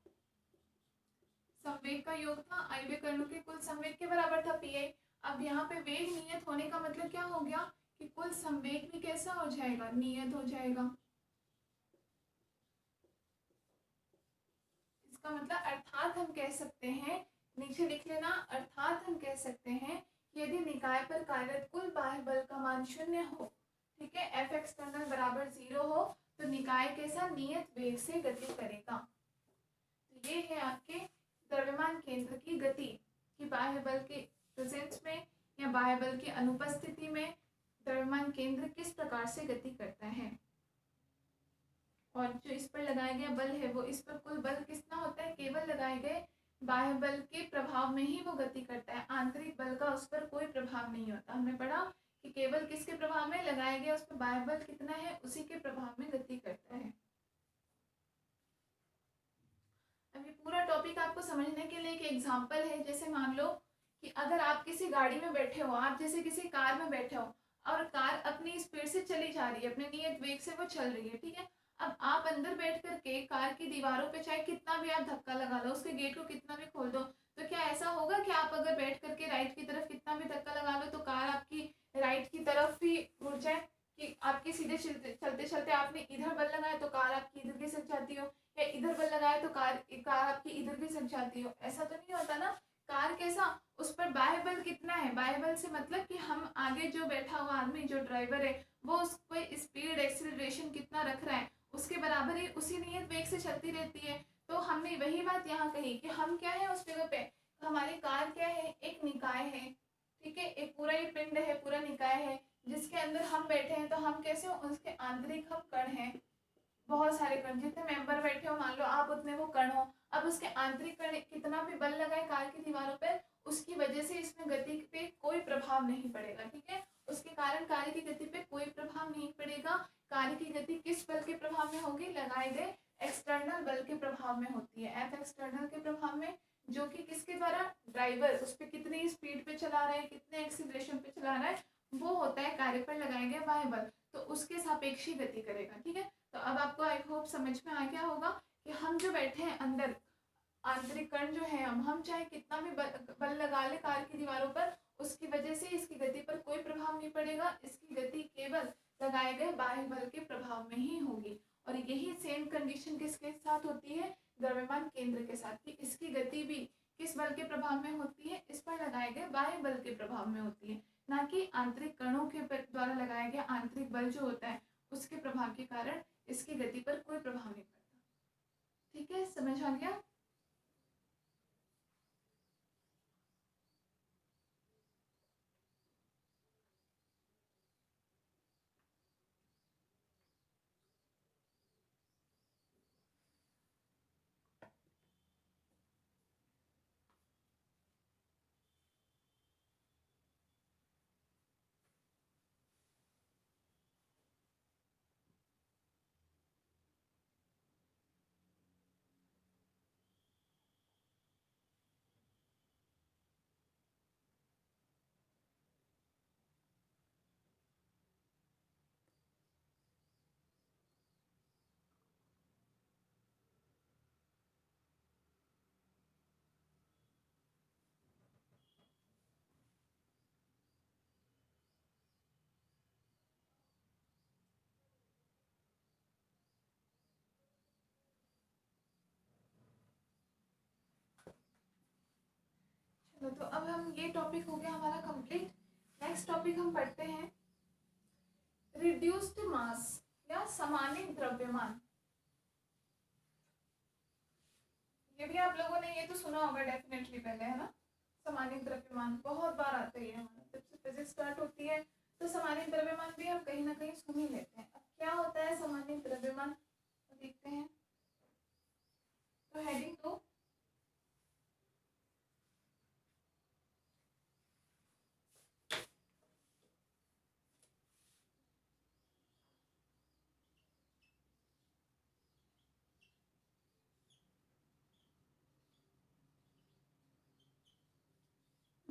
संवेग का योग था आयवीय कणों के कुल संवेग के बराबर था PI। अब यहाँ पे वेग नियत होने का मतलब क्या हो गया कि कुल संवेग भी कैसा हो जाएगा, नियत हो जाएगा। इसका मतलब अर्थात हम कह सकते हैं, नीचे लिख लेना, अर्थात हम कह सकते हैं कि यदि निकाय पर कार्यरत कुल बाह्य बल का मान 0 हो, ठीक है, F एक्सटर्नल बराबर 0 हो, तो निकाय कैसा, नियत वेग से गति करेगा। तो ये है आपके द्रव्यमान केंद्र की गति कि बाह्य बल के प्रेजेंस में या बाह्य बल की अनुपस्थिति में द्रव्यमान केंद्र किस प्रकार से गति करता है। और जो इस पर लगाया गया बल है वो इस पर कुल बल कितना होता है, केवल लगाए गए बाह्य बल के प्रभाव में ही वो गति करता है, आंतरिक बल का उस पर कोई प्रभाव नहीं होता। हमने पढ़ा कि केवल किसके प्रभाव में, लगाया गया उस पर बाह्य बल कितना है उसी के प्रभाव में गति करता है। अभी पूरा टॉपिक आपको समझने के लिए एक एग्जांपल है, जैसे मान लो कि अगर आप किसी गाड़ी में बैठे हो, आप जैसे किसी कार में बैठे हो और कार अपनी स्पीड से चली जा रही है, अपने नियत वेग से वो चल रही है, ठीक है। अब आप अंदर बैठ करके कार की दीवारों पे चाहे कितना भी आप धक्का लगा लो, उसके गेट को कितना भी खोल दो, तो क्या ऐसा होगा कि आप अगर बैठ करके राइट की तरफ कितना भी धक्का लगा लो तो कार आपकी राइट की तरफ ही मुड़ जाए, कि आपके सीधे चलते चलते आपने इधर बल लगाया तो कार आपकी इधर की सक जाती हो, या इधर बल लगाया तो कार आपकी इधर की सक जाती हो, ऐसा तो नहीं होता ना। कार कैसा, उस पर बाह्य बल कितना है, बाह्य बल से मतलब कि हम आगे जो बैठा हुआ आदमी जो ड्राइवर है वो उस पर स्पीड एक्सीलरेशन कितना रख रहा है उसके बराबर ही उसी नियत वेग से चलती रहती है। तो हमने वही बात यहाँ कही कि हम क्या है उस जगह पे, हमारी कार क्या है, एक निकाय है, ठीक है, एक पूरा ही पिंड है, पूरा निकाय है जिसके अंदर हम बैठे हैं। तो हम कैसे हो, उसके आंतरिक हम कण हैं, बहुत सारे कण, जितने मेंबर बैठे हो मान लो आप उतने वो कण हो। अब उसके आंतरिक कण कितना भी बल लगाए कार की दीवारों पर, उसकी वजह से इसमें गति पे कोई प्रभाव नहीं पड़ेगा, ठीक है, उसके कारण कार्य की गति पे कोई प्रभाव नहीं पड़ेगा। कार्य की गति किस बल के प्रभाव में होगी, लगाए गए एक्सटर्नल बल के प्रभाव में होती है, F एक्सटर्नल के प्रभाव में, जो कि किसके द्वारा, ड्राइवर उस पर कितनी स्पीड पे चला रहा है, कितने एक्सीलरेशन पे चला रहा है, वो होता है कार्य पर लगाया गया बाह्य बल, तो उसके सापेक्षी गति करेगा, ठीक है। तो अब आपको आई होप समझ में आ गया होगा कि हम जो बैठे हैं अंदर, आंतरिक कण जो है, हम चाहे कितना भी बल लगा ले कार की दीवारों पर, उसकी वजह से इसकी गति पर कोई प्रभाव नहीं पड़ेगा, इसकी गति केवल लगाए गए बाह्य बल के प्रभाव में ही होगी। और यही सेम कंडीशन किसके साथ होती है, द्रव्यमान केंद्र के साथ, कि इसकी गति भी किस बल के प्रभाव में होती है, इस पर लगाए गए बाह्य बल के प्रभाव में होती है, ना कि आंतरिक कणों के द्वारा लगाया गया आंतरिक बल जो होता है उसके प्रभाव के कारण इसकी गति पर कोई प्रभाव नहीं पड़ता। ठीक है, समझ आ गया। चलो, तो अब हम ये टॉपिक हो गया हमारा कंप्लीट। नेक्स्ट टॉपिक हम पढ़ते हैं रिड्यूस्ड मास या समानित द्रव्यमान। ये भी आप लोगों ने ये तो सुना होगा डेफिनेटली पहले, है ना। समानित द्रव्यमान बहुत बार आते हैं, हमारा जब से फिजिक्स स्टार्ट होती है तो समानित द्रव्यमान भी हम कहीं ना कहीं सुन ही लेते हैं। अब क्या होता है समानित द्रव्यमान, तो देखते हैं। तो हेडिंग 2,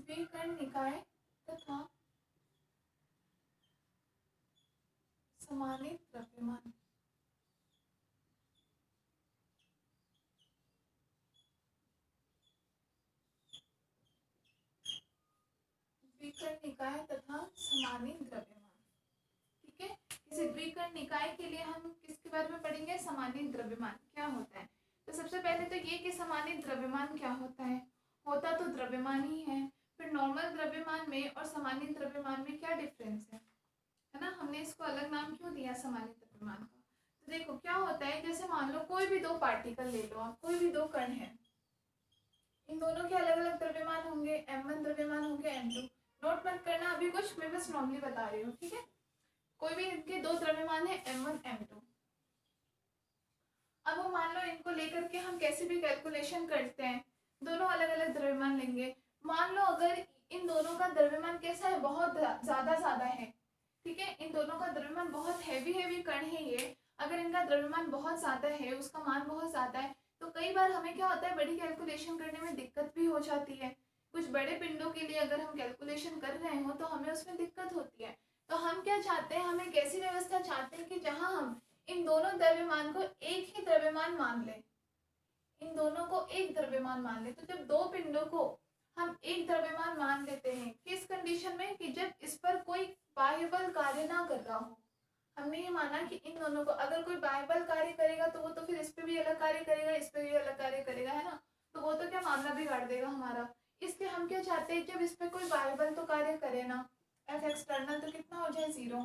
विकर्ण निकाय तथा समानित द्रव्यमान। द्विकण निकाय तथा समानित द्रव्यमान। ठीक है, किसी द्विकण निकाय के लिए हम किसके बारे में पढ़ेंगे? समानित द्रव्यमान क्या होता है। तो सबसे पहले तो ये कि समानित द्रव्यमान क्या होता है। होता तो द्रव्यमान ही है, फिर नॉर्मल द्रव्यमान में और समानित द्रव्यमान में क्या डिफरेंस है ना। हमने इसको अलग नाम क्यों दिया समानित द्रव्यमान का। तो देखो क्या होता है, जैसे मान लो कोई भी दो पार्टिकल ले लो आप, कोई भी दो कण है, इन दोनों के अलग अलग द्रव्यमान होंगे, m1 द्रव्यमान होंगे, m2। नोट मत करना अभी कुछ, मैं बस नॉर्मली बता रही हूँ। ठीक है, कोई भी इनके दो द्रव्यमान है m1 m2। अब वो मान लो इनको लेकर के हम कैसे भी कैलकुलेशन करते हैं, दोनों अलग अलग द्रव्यमान लेंगे। मान लो अगर इन दोनों का द्रव्यमान कैसा है, बहुत ज्यादा है। ठीक है, इन दोनों का द्रव्यमान बहुत हैवी कण है ये, अगर इनका द्रव्यमान बहुत ज्यादा है, उसका मान बहुत ज्यादा है, तो कई बार हमें क्या होता है, बड़ी कैलकुलेशन करने में दिक्कत भी हो जाती है। कुछ बड़े पिंडों के लिए अगर हम कैलकुलेशन कर रहे हो तो हमें उसमें दिक्कत होती है। तो हम क्या चाहते हैं, हम एक ऐसी व्यवस्था चाहते हैं कि जहां हम इन दोनों द्रव्यमान को एक ही द्रव्यमान मान ले, इन दोनों को एक द्रव्यमान मान ले। तो जब दो पिंडों को हम एक द्रव्यमान मान लेते हैं, किस कंडीशन में, कि जब इस पर कोई बाह्य बल कार्य ना कर रहा हो। हमने ये माना कि इन दोनों को अगर कोई बाह्य बल कार्य करेगा तो वो तो फिर इस पे भी अलग कार्य करेगा, इस पे भी अलग कार्य करेगा, है ना। तो वो तो क्या मामला बिगाड़ देगा हमारा। इसलिए हम क्या चाहते हैं, जब इस पे कोई बाह्य बल तो कार्य करे ना, एफ एक्सटर्नल तो कितना हो जाए 0,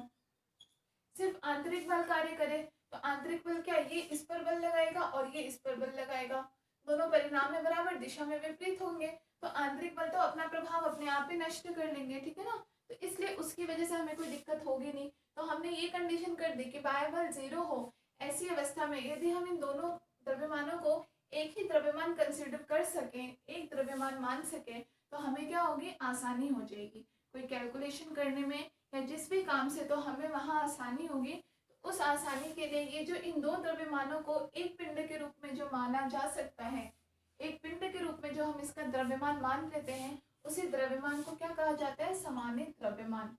सिर्फ आंतरिक बल कार्य करे। तो आंतरिक बल क्या, ये इस पर बल लगाएगा और ये इस पर बल लगाएगा, दोनों परिणाम में बराबर दिशा में विपरीत होंगे, तो आंतरिक बल तो अपना प्रभाव अपने आप ही नष्ट कर लेंगे। ठीक है ना, तो इसलिए उसकी वजह से हमें कोई दिक्कत होगी नहीं। तो हमने ये कंडीशन कर दी कि बाह्य बल 0 हो। ऐसी अवस्था में यदि हम इन दोनों द्रव्यमानों को एक ही द्रव्यमान कंसिडर कर सकें, एक द्रव्यमान मान सके, तो हमें क्या होगी, आसानी हो जाएगी कोई कैलकुलेशन करने में या जिस भी काम से, तो हमें वहां आसानी होगी। तो उस आसानी के लिए ये जो इन दो द्रव्यमानों को एक पिंड के रूप में जो माना जा सकता है, एक पिंड के रूप में जो हम इसका द्रव्यमान मान लेते हैं, उसी द्रव्यमान को क्या कहा जाता है, समानित द्रव्यमान।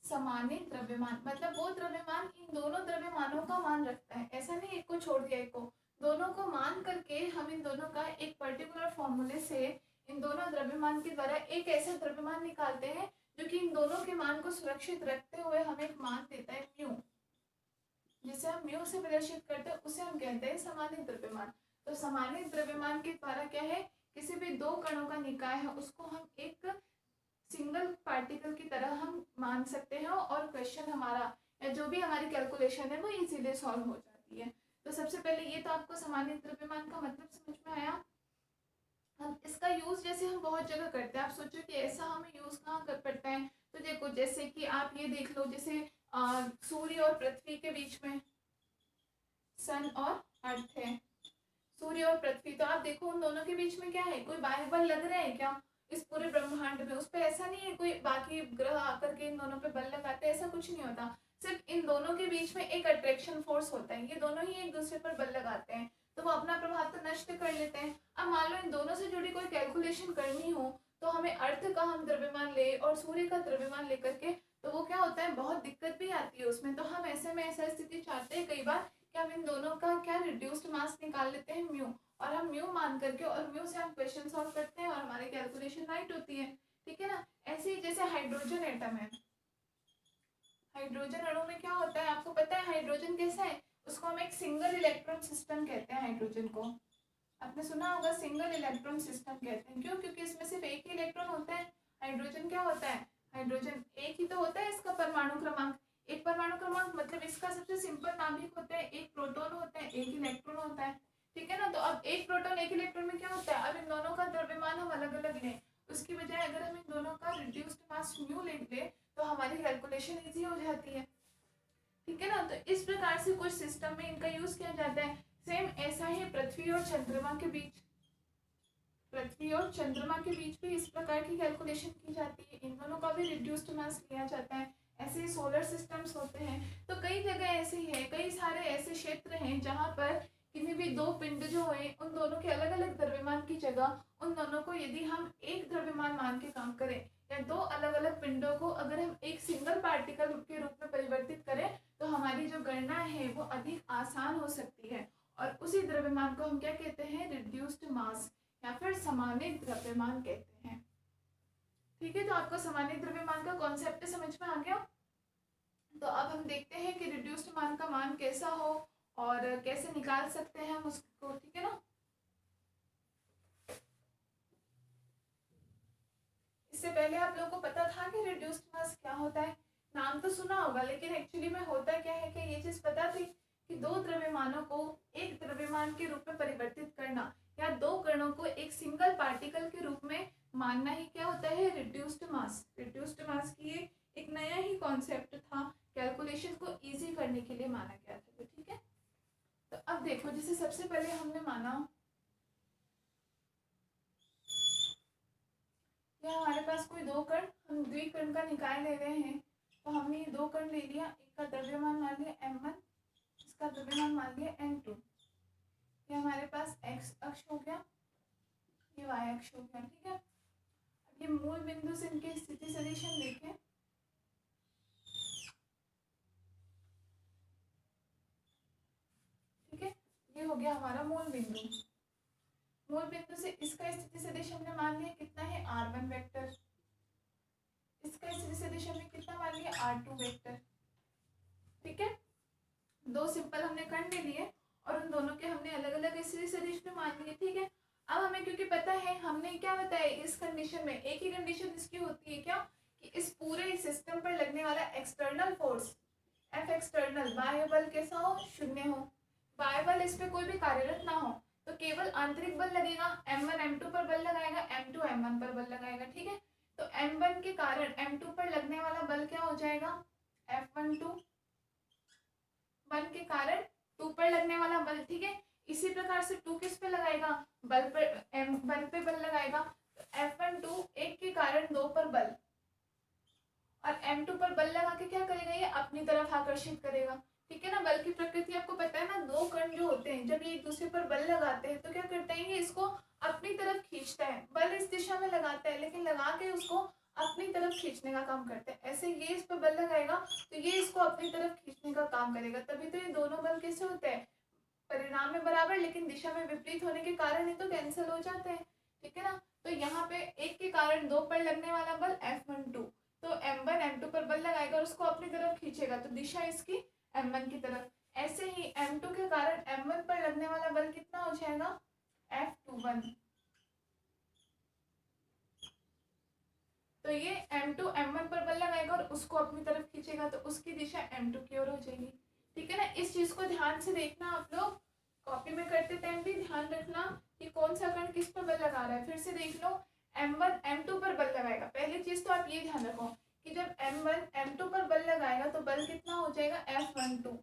समानित द्रव्यमान मतलब वो द्रव्यमान इन दोनों द्रव्यमानों का मान रखता है, ऐसा नहीं एक को छोड़ दिया एक को, दोनों को मान करके हम इन दोनों का एक पर्टिकुलर फॉर्मूले से इन दोनों द्रव्यमान के द्वारा एक ऐसा द्रव्यमान निकालते हैं जो कि इन दोनों के मान को सुरक्षित रखते हुए हमें एक मान देता है म्यू, जिसे हम म्यू से प्रदर्शित करते हैं, उसे हम कहते हैं समानित द्रव्यमान। तो समानित द्रव्यमान के द्वारा क्या है, किसी भी दो कणों का निकाय है उसको हम एक सिंगल पार्टिकल की तरह हम मान सकते हैं और क्वेश्चन हमारा या जो भी हमारी कैलकुलेशन है वो इजीली सॉल्व हो जाती है। तो सबसे पहले ये तो आपको समानित द्रव्यमान का मतलब समझ में आया। हम इसका यूज जैसे हम बहुत जगह करते हैं, आप सोचो कि ऐसा हमें यूज कहाँ कर पड़ता है। तो देखो जैसे कि आप ये देख लो, जैसे सूर्य और पृथ्वी के बीच में सन और अर्थ है, सूर्य और पृथ्वी, तो आप देखो उन दोनों के बीच में क्या है, कोई बाह्य बल लग रहा है क्या इस पूरे ब्रह्मांड में, उस पर ऐसा नहीं है कोई बाकी ग्रह आकर के इन दोनों पे बल लगाते हैं, ऐसा कुछ नहीं होता। सिर्फ इन दोनों के बीच में एक अट्रैक्शन फोर्स होता है, ये दोनों ही एक दूसरे पर बल लगाते हैं, तो वो अपना प्रभाव तो नष्ट कर लेते हैं। अब मान लो इन दोनों से जुड़ी कोई कैलकुलेशन करनी हो, तो हमें अर्थ का हम द्रव्यमान ले और सूर्य का द्रव्यमान लेकर के, तो वो क्या होता है, बहुत दिक्कत भी आती है उसमें। तो हम ऐसे में ऐसा स्थिति चाहते हैं कई बार कि हम इन दोनों का क्या रिड्यूस्ड मास निकाल लेते हैं म्यू, और हम म्यू मान करके और म्यू से हम क्वेश्चन सॉल्व करते हैं और हमारी कैलकुलेशन राइट होती है। ठीक है ना, ऐसे ही जैसे हाइड्रोजन एटम है, हाइड्रोजन अणु में क्या होता है आपको पता है, हाइड्रोजन कैसा है, उसको हम एक सिंगल इलेक्ट्रॉन सिस्टम कहते हैं। हाइड्रोजन को आपने सुना होगा, सिंगल इलेक्ट्रॉन सिस्टम कहते हैं, क्यों, क्योंकि इसमें सिर्फ एक ही इलेक्ट्रॉन होता है। हाइड्रोजन क्या होता है, हाइड्रोजन एक ही तो होता है, इसका परमाणु क्रमांक एक, परमाणु क्रमांक मतलब इसका सबसे सिंपल नाभिक होता है, एक प्रोटॉन होता है एक इलेक्ट्रॉन होता है। ठीक है ना, तो अब एक प्रोटॉन एक इलेक्ट्रॉन में क्या होता है, अब इन दोनों का द्रव्यमान हम अलग अलग लें, उसकी बजाय अगर हम इन दोनों का रिड्यूस्ड मास म्यू लेंगे तो हमारी कैलकुलेशन इजी हो जाती है। ठीक है ना, तो इस प्रकार से कुछ सिस्टम में इनका यूज किया जाता है। सेम ऐसा ही पृथ्वी और चंद्रमा के बीच, पृथ्वी और चंद्रमा के बीच भी इस प्रकार की कैलकुलेशन की जाती है, इन दोनों का भी रिड्यूस्ड मास लिया जाता है। ऐसे ही सोलर सिस्टम्स होते हैं, तो कई जगह ऐसे ही है, कई सारे ऐसे क्षेत्र हैं जहाँ पर किसी भी दो पिंड जो है उन दोनों के अलग अलग द्रव्यमान की जगह उन दोनों को यदि हम एक द्रव्यमान मान के काम करें, या दो अलग अलग पिंडों को अगर हम एक सिंगल पार्टिकल के रूप में परिवर्तित करें तो हमारी जो गणना है वो अधिक आसान हो सकती है। और उसी द्रव्यमान को हम क्या कहते हैं, रिड्यूस्ड मास या फिर समानित द्रव्यमान कहते हैं। ठीक है, तो आपको समानित द्रव्यमान का कॉन्सेप्ट समझ में आ गया। तो अब हम देखते हैं कि रिड्यूस्ड मान का मान कैसा हो और कैसे निकाल सकते हैं हम उसको। ठीक है ना, इससे पहले आप लोगों को पता था कि रिड्यूस्ड मास क्या होता है? नाम तो सुना होगा, लेकिन एक्चुअली में होता क्या है कि ये चीज पता थी कि दो द्रव्यमानों को एक द्रव्यमान के रूप में परिवर्तित करना या दो कणों को एक सिंगल पार्टिकल के रूप में मानना ही क्या होता है, रिड्यूस्ड मास। रिड्यूस्ड मास की ये एक नया ही कॉन्सेप्ट था, कैलकुलेशन को इजी करने के लिए माना गया था। तो ठीक है, तो अब देखो, जैसे सबसे पहले हमने माना कि हमारे पास कोई दो कण, हम द्विकण का निकाय ले रहे हैं। तो हमने ये दो कण ले लिया, एक का द्रव्यमान मान लिया m1, इसका द्रव्यमान मान लिया m2। ये हमारे पास x अक्ष हो गया, ये y अक्ष हो गया। ठीक है, अब ये मूल बिंदु से इनके स्थिति सदिश हम देखें। ठीक है, ये हो गया हमारा मूल बिंदु। मूल बिंदु से इसका स्थिति सदिश हमने मान लिया कितना है, r1 वेक्टर। इसका स्थिति सदिश हमने कितना मान लिया, r2 वेक्टर। ठीक है, दो सिंपल हमने कण ले लिए और उन दोनों के हमने अलग अलग स्थिति सदिश में मान लिए। ठीक है, अब हमें क्योंकि पता है, हमने क्या बताया, इस कंडीशन में एक ही कंडीशन इसकी होती है क्या, कि इस पूरे सिस्टम पर लगने वाला एक्सटर्नल फोर्स एफ एक्सटर्नल, बाह्य बल कैसा हो, शून्य हो। बाह्य बल इस पे कोई भी कार्यरत ना हो, तो केवल आंतरिक बल लगेगा। m1 m2 पर बल लगाएगा, m2 m1 पर बल लगाएगा। ठीक है, तो m1 के कारण m2 पर लगने वाला बल क्या हो जाएगा, F12 1 के कारण 2 पर लगने वाला बल। ठीक है, इसी प्रकार से 2 किस पे लगाएगा, बल पर, M1 पे बल लगाएगा। तो F12 1 के कारण 2 पर बल, और M2 पर बल लगा के क्या करेगा, ये अपनी तरफ आकर्षित करेगा। ठीक है ना, बल की प्रकृति आपको पता है ना, दो कण जो होते हैं जब ये एक दूसरे पर बल लगाते हैं तो क्या करते हैं, ये इसको अपनी तरफ खींचता है। बल इस दिशा में लगाता है, लेकिन लगा के उसको अपनी तरफ खींचने का काम करते हैं। ऐसे ये इस पर बल लगाएगा तो ये इसको अपनी तरफ खींचने का काम करेगा। तभी तो ये दोनों बल कैसे होते हैं, परिणाम में बराबर लेकिन दिशा में विपरीत होने के कारण ये तो कैंसिल हो जाते हैं। ठीक है ना, तो यहाँ पे एक के कारण 2 पर लगने वाला बल F12, तो M1 M2 पर बल लगाएगा और उसको अपनी तरफ खींचेगा, तो दिशा इसकी M1 की तरफ। ऐसे ही M2 के कारण M1 पर लगने वाला बल कितना हो जाएगा, F21, तो ये M2 M1 पर बल लगाएगा और उसको अपनी तरफ खींचेगा, तो उसकी दिशा M2 की ओर हो जाएगी। ठीक है ना, इस चीज को ध्यान से देखना, आप लोग कॉपी में करते टाइम भी ध्यान रखना कि कौन सा कण किस पर बल लगा रहा है। फिर से देख लो, M1 M2 पर बल लगाएगा। पहली चीज तो आप ये ध्यान रखो कि जब M1 M2 पर बल लगाएगा तो बल कितना हो जाएगा, F12।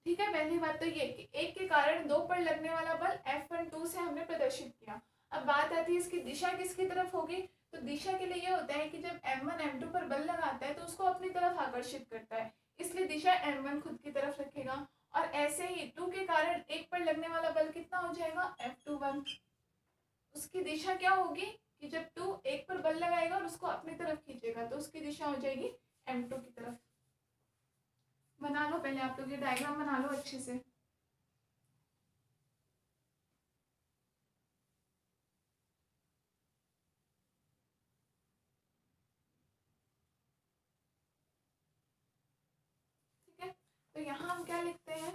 ठीक है, पहली बात तो ये कि एक के कारण 2 पर लगने वाला बल F12 से हमने प्रदर्शित किया। अब बात आती है इसकी दिशा किसकी तरफ होगी, तो दिशा के लिए ये होता है कि जब M1 M2 पर बल लगाता है तो उसको अपनी तरफ आकर्षित करता है, इसलिए दिशा M1 खुद की तरफ रखेगा। और ऐसे ही 2 के कारण 1 पर लगने वाला बल कितना हो जाएगा, F21, उसकी दिशा क्या होगी कि जब 2 1 पर बल लगाएगा और उसको अपनी तरफ खींचेगा तो उसकी दिशा हो जाएगी M2 की तरफ। बना लो पहले आप लोग ये डायग्राम बना लो अच्छे से। ठीक है, तो यहाँ हम क्या लिखते हैं,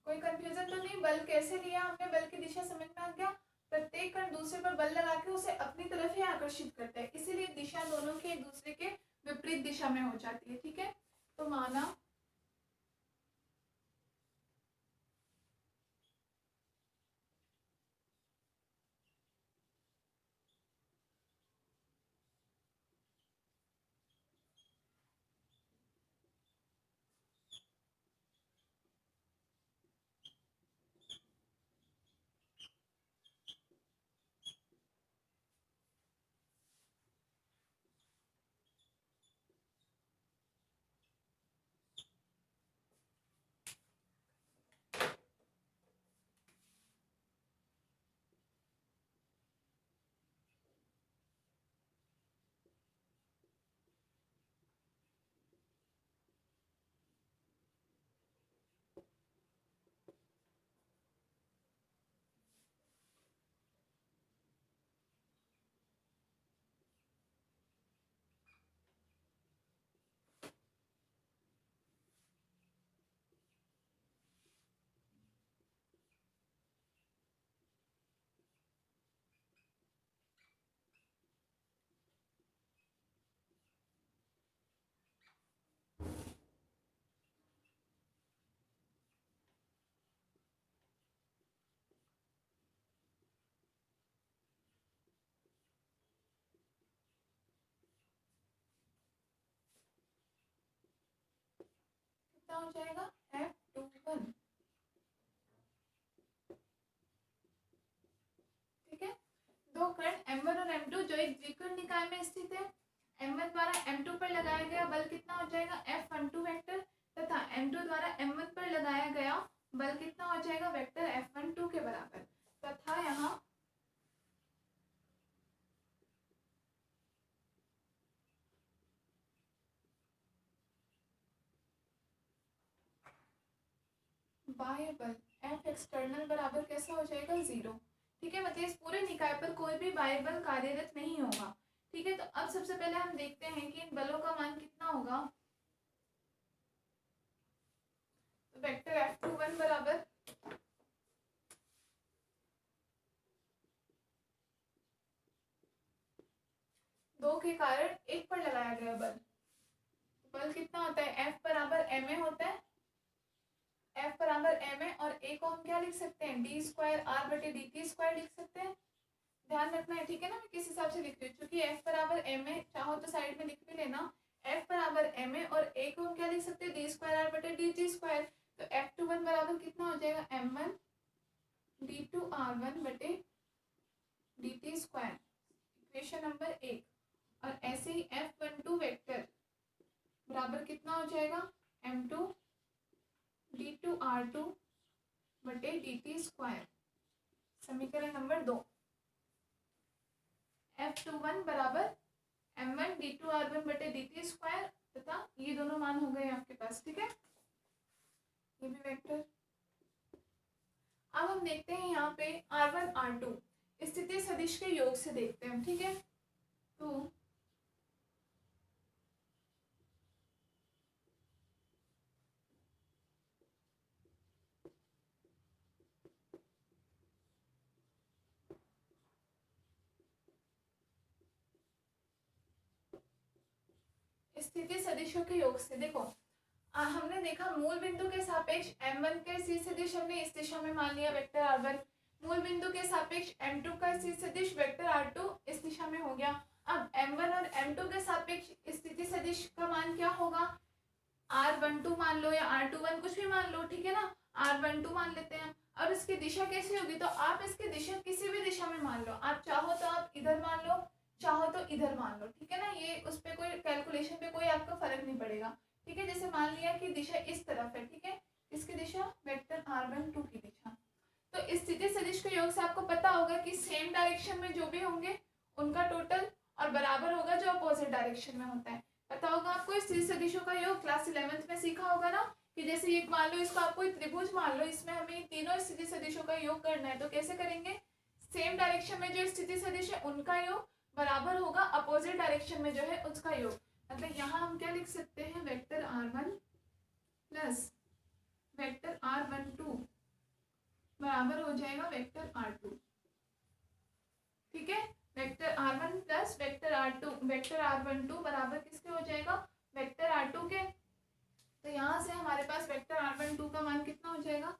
कोई कंफ्यूजन तो नहीं, बल कैसे लिया हमने, बल की दिशा समझ में आ गया। प्रत्येक कण दूसरे पर बल लगा के उसे अपनी तरफ ही आकर्षित करता है, इसीलिए दिशा दोनों की एक दूसरे के विपरीत दिशा में हो जाती है। ठीक है, तो माना हो जाएगा F21। ठीक है, दो कण M1 और M2 जो एक द्विकर्ण निकाय में स्थित है, M1 द्वारा M2 पर लगाया गया बल कितना हो जाएगा F12 वेक्टर, तथा M2 द्वारा M1 पर लगाया गया बल कितना हो जाएगा वेक्टर F12 के बराबर, तथा यहाँ बाह्य बल F एक्सटर्नल बराबर कैसा हो जाएगा 0। ठीक है, मतलब इस पूरे निकाय पर कोई भी बाह्य बल कार्यरत नहीं होगा। ठीक है, तो अब सबसे पहले हम देखते हैं कि इन बलों का मान कितना होगा। तो वेक्टर F21 बराबर दो के कारण एक पर लगाया गया बल, बल कितना होता है F बराबर ma होता है, F बराबर ma, और a को हम क्या लिख सकते हैं d स्क्वायर r बटे dt स्क्वायर लिख सकते हैं। ध्यान रखना है, ठीक है ना, मैं किस हिसाब से लिख रही हूँ, क्योंकि F बराबर ma चाहो तो साइड में लिख भी लेना, F बराबर ma और a को हम क्या लिख सकते हैं d स्क्वायर r बटे dt स्क्वायर। तो F21 बराबर कितना हो जाएगा m1 d2 r1 बटे dt स्क्वायर, इक्वेशन नंबर 1। और ऐसे ही F12 वेक्टर बराबर कितना हो जाएगा m2 d2 r2 बटे dt स्क्वायर, समीकरण नंबर 2। F21 बराबर m1 d2 r1 बटे dt स्क्वायर, तथा ये दोनों मान हो गए आपके पास। ठीक है, ये भी वेक्टर। अब हम देखते हैं यहाँ पे r1 r2 स्थिति सदिश के योग से देखते हैं। ठीक है, तो स्थिति सदिशों के योग से देखो, हमने देखा मूल बिंदु के सापेक्ष m1 का स्थिति सदिश हमने इस दिशा में मान लिया वेक्टर r1, मूल बिंदु के सापेक्ष m2 का स्थिति सदिश वेक्टर r2 इस दिशा में हो गया। अब m1 और m2 के सापेक्ष स्थिति सदिश का मान क्या होगा, r12 मान लो या r21 कुछ भी मान लो, ठीक है ना, r12 मान लेते हैं। और इसकी दिशा कैसी होगी, तो आप इसकी दिशा किसी भी दिशा में मान लो, आप चाहो तो आप इधर मान लो, चाहो तो इधर मान लो, ठीक है ना, ये उस पे कोई कैलकुलेशन पे कोई आपका फर्क नहीं पड़ेगा। ठीक है, जैसे मान लिया कि दिशा इस तरफ है, ठीक है, इसकी दिशा वेक्टर r12 की दिशा, तो स्थिति सदिश के योग से आपको पता होगा कि सेम डायरेक्शन में जो भी होंगे उनका टोटल और बराबर होगा जो अपोजिट डायरेक्शन में होता है। पता होगा आपको स्थिति सदिशों का योग, क्लास 11th में सीखा होगा ना, कि जैसे ये मान लो इसको आप कोई त्रिभुज मान लो, इसमें हमें तीनों स्थिति सदिशों का योग करना है, तो कैसे करेंगे, सेम डायरेक्शन में जो स्थिति सदिश है उनका योग बराबर होगा अपोजिट डायरेक्शन में जो है उसका योग। मतलब यहाँ हम क्या लिख सकते हैं, vector r1 plus vector r12 बराबर हो जाएगा वेक्टर r2। ठीक है, vector r1 plus vector r2 vector r12 बराबर किसके हो जाएगा, वेक्टर r2 के। तो यहाँ से हमारे पास वेक्टर r12 का मान कितना हो जाएगा,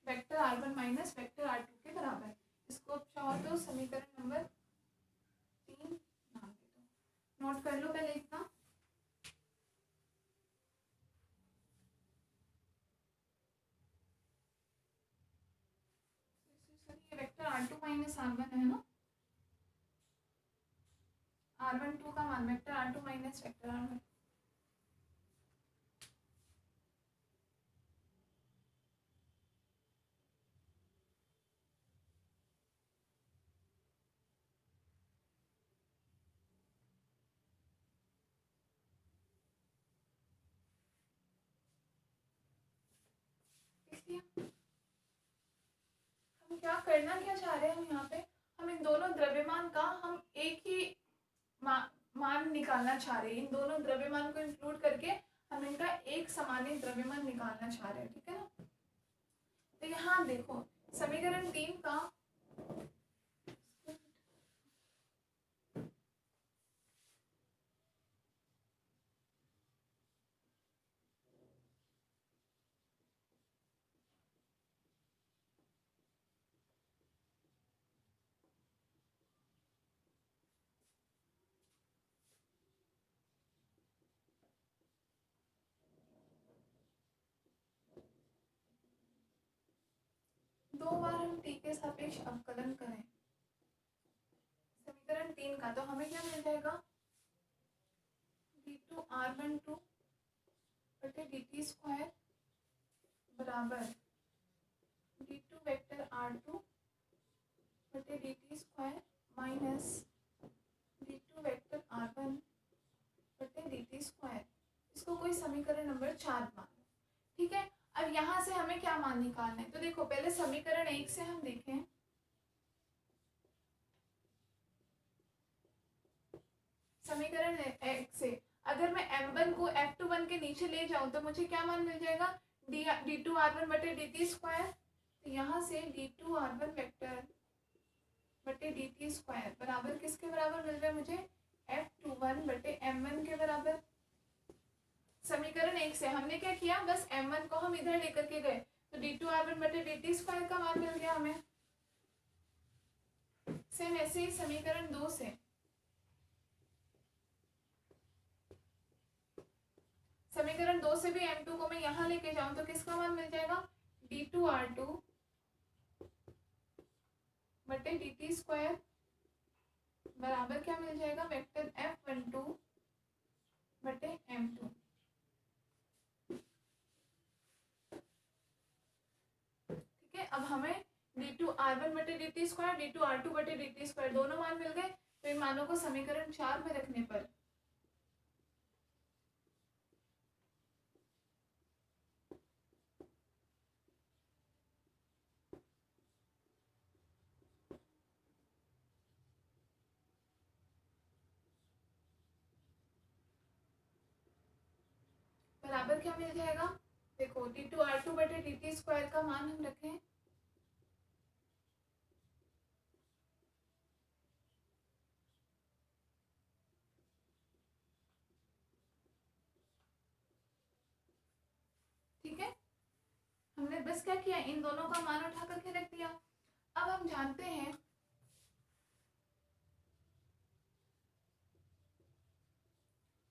vector r1 minus vector r2 के बराबर। इसको चाहो तो समीकरण नंबर 3 नाम दे दो, नोट कर लो पहले इतना। ये वेक्टर r2 माइनस r1 है ना, r12 का मान vector r2 minus vector r1। हम क्या करना क्या चाह रहे हैं, हम यहाँ पे हम इन दोनों द्रव्यमान का हम एक ही मान निकालना चाह रहे हैं, इन दोनों द्रव्यमान को इंक्लूड करके हम इनका एक समान द्रव्यमान निकालना चाह रहे हैं। ठीक है ना, तो यहाँ देखो समीकरण 3 का टी के सापेक्ष अवकलन करें समीकरण 3 का, तो हमें क्या मिल जाएगा, d2r12 बटे dt स्क्वायर बराबर d2 वेक्टर r2 बटे dt square minus d2 vector r1 बटे dt स्क्वायर। इसको कोई समीकरण नंबर 4 मान लो। ठीक है, अब यहाँ से हमें क्या मान निकालना है, तो देखो पहले समीकरण 1 से हम देखें। समीकरण 1 से अगर मैं m1 को f21 के नीचे ले जाऊं तो मुझे क्या मान मिल जाएगा, d2r1 बटे dt स्क्वायर। तो यहाँ से d2r1 वेक्टर बटे dt स्क्वायर बराबर किसके बराबर मिल रहा है मुझे, f21 बटे m1 के बराबर। समीकरण 1 से हमने क्या किया, बस m1 को हम इधर लेकर के गए, तो d2r1 बटे dt स्क्वायर का मान मिल गया हमें। सेम ऐसे ही समीकरण 2 से, समीकरण 2 से भी m2 को मैं यहाँ लेके जाऊं तो किसका मान मिल जाएगा, d2r2 बटे dt स्क्वायर बराबर क्या मिल जाएगा, वेक्टर f12 बटे m2। ठीक है, अब हमें d2r1 बटे dt स्क्वायर, d2r2 बटे dt स्क्वायर दोनों मान मिल गए। तो इन मानों को समीकरण 4 में रखने पर बराबर क्या मिल जाएगा, देखो d2r2 बटे dt स्क्वायर का मान हम रखें ठीक है, हमने बस क्या किया, इन दोनों का मान उठा करके रख दिया। अब हम जानते हैं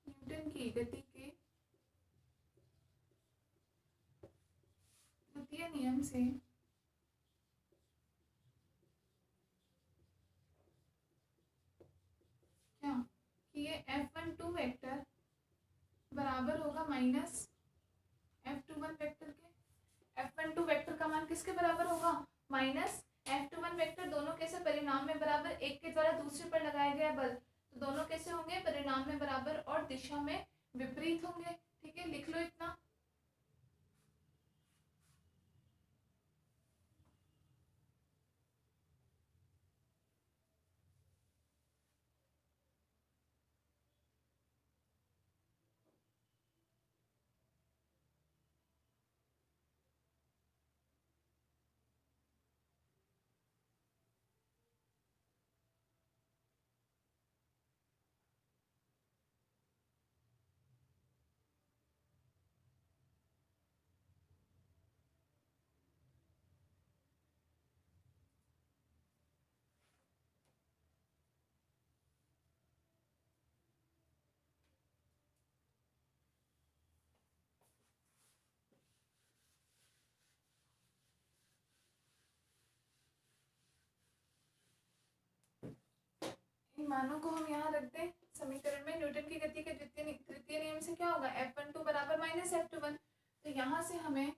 न्यूटन की गति के द्वितीय नियम से क्या कि ये f12 वेक्टर बराबर होगा माइनस f21 वेक्टर के। f12 वेक्टर का मान किसके बराबर होगा, माइनस f21 वेक्टर। दोनों कैसे, परिणाम में बराबर, एक के द्वारा दूसरे पर लगाया गया बल, तो दोनों कैसे होंगे, परिणाम में बराबर और दिशा में विपरीत होंगे। ठीक है, लिख लो इतना। इन मानों को हम यहाँ रख दें समीकरण में। न्यूटन की गति के तृतीय नियम से क्या होगा, f12 बराबर माइनस f21। तो यहाँ से हमें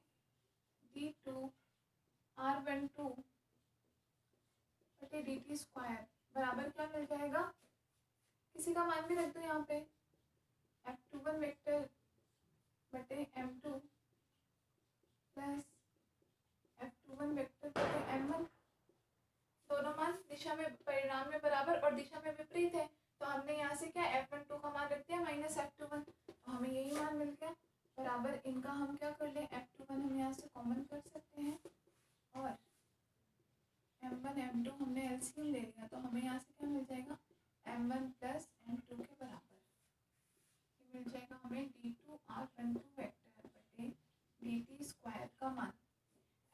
d2r12 बटे dt स्क्वायर बराबर क्या मिल जाएगा, किसी का मान भी रख दो यहाँ पे, f21 वेक्टर बटे m2 प्लस f21 वेक्टर बटे m1। दोनों मान दिशा में, परिणाम में बराबर और दिशा में विपरीत है, तो हमने यहाँ से क्या f12 का मान रख दिया माइनस f21, तो हमें यही मान मिल गया बराबर। इनका हम क्या कर लें, f21 हम यहाँ से कॉमन कर सकते हैं और m1 m2 हमने एलसीएम ले लिया, तो हमें यहाँ से क्या मिल जाएगा, m1 प्लस m2 के बराबर मिल जाएगा हमें d2r12 वेक्टर बटे dt स्क्वायर का मान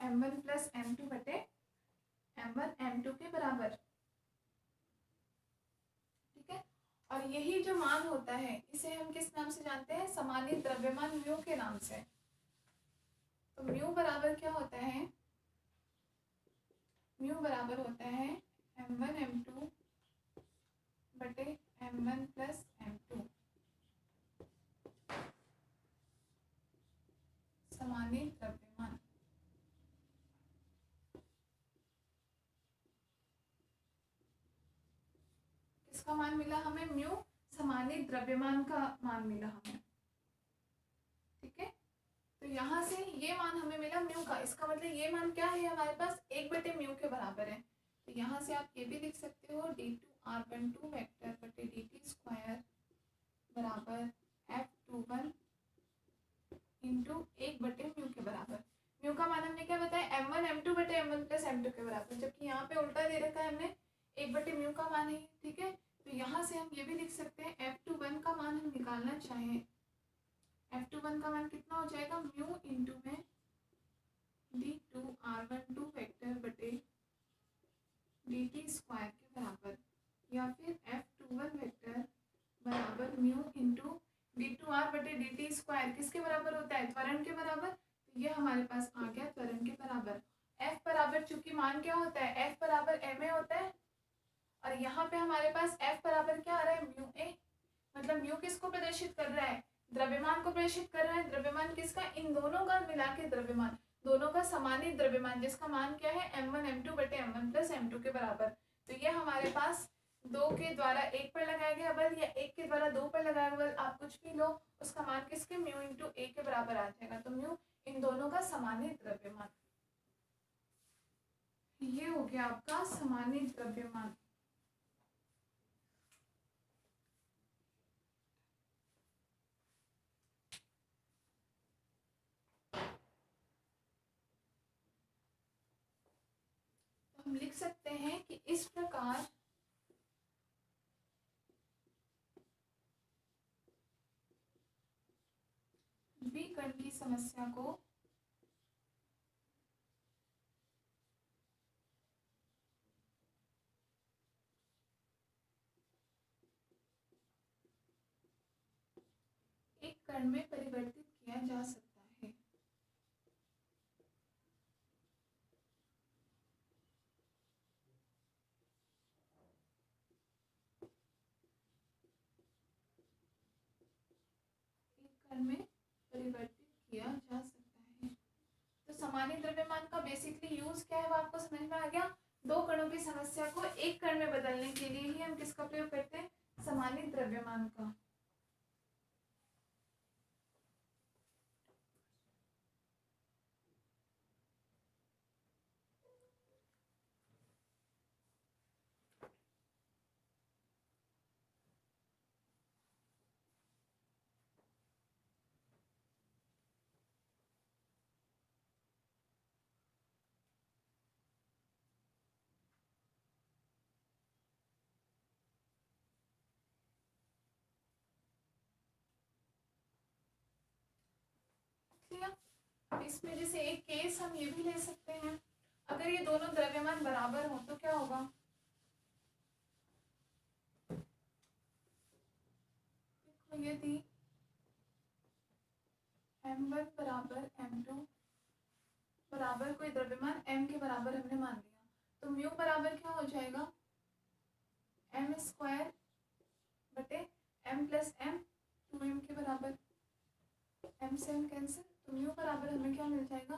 m1 प्लस m2 बटे m1 m2 के बराबर। ठीक है, और यही जो मान होता है इसे हम किस नाम से जानते हैं, समानीत द्रव्यमान म्यू के नाम से। तो म्यू बराबर क्या होता है, म्यू बराबर होता है m1 m2 बटे m1 प्लस m2 समानीत द्रव्यमान। किसका मान मिला हमें? म्यू समानीत द्रव्यमान का मान मिला हमें। ठीक है, तो यहाँ से ये मान हमें मिला म्यू का, इसका मतलब ये मान क्या है हमारे पास? 1 म्यू के बराबर है। तो यहाँ से आप ये भी लिख सकते हो d2r12 वेक्टर बटे dt स्क्वायर बराबर f21 इंटू 1/म्यू के बराबर। म्यू का मान हमने क्या बताया? m1 m2 बटे m1 प्लस m2 के बराबर, जबकि यहाँ पे उल्टा दे रखा है हमने 1/म्यू का मान है। ठीक है, तो यहाँ से हम ये भी लिख सकते हैं f21 का मान हम निकालना चाहें, f21 का मान कितना हो जाएगा? म्यू इंटू में d2r12 वेक्टर बटे dt स्क्वायर के बराबर, या फिर f21 वेक्टर बराबर म्यू इंटू d2r बटे dt स्क्वायर किसके बराबर होता है? त्वरण के बराबर। तो ये हमारे पास आ गया त्वरण के बराबर। f बराबर, चूंकि मान क्या होता है? f बराबर ma होता है, और यहाँ पे हमारे पास f बराबर क्या आ रहा है? Mu a। मतलब म्यू किसको प्रदर्शित कर रहा है? द्रव्यमान को प्रदर्शित कर रहा है। द्रव्यमान किसका? इन दोनों का मिला के द्रव्यमान, दोनों का समानीत द्रव्यमान, जिसका मान क्या है? m1 m2 बटे m1 प्लस m2 के बराबर। तो ये हमारे पास 2 के द्वारा 1 पर लगाया गया बल या 1 के द्वारा 2 पर लगाया बल, आप कुछ भी लो, उसका मान किसके? म्यू इंटू a के बराबर आ जाएगा। तो म्यू इन दोनों का समानीत द्रव्यमान, ये हो गया आपका समानीत द्रव्यमान। हम लिख सकते हैं कि इस प्रकार द्विकण की समस्या को एक कण में परिवर्तित किया जा सकता है। कण में परिवर्तित किया जा सकता है। तो समानीत द्रव्यमान का बेसिकली यूज क्या है वो आपको समझ में आ गया। दो कणों की समस्या को एक कण में बदलने के लिए ही हम किसका प्रयोग करते हैं? समानीत द्रव्यमान का। इसमें जैसे एक केस हम ये भी ले सकते हैं, अगर ये दोनों द्रव्यमान बराबर हो तो क्या होगा? देखो यदि m1 बराबर m2 बराबर कोई द्रव्यमान m के बराबर हमने मान लिया, तो म्यू बराबर क्या हो जाएगा? m स्क्वायर बटे m प्लस m, 2m के बराबर। m से m कैंसिल, तो म्यू बराबर हमें क्या मिल जाएगा?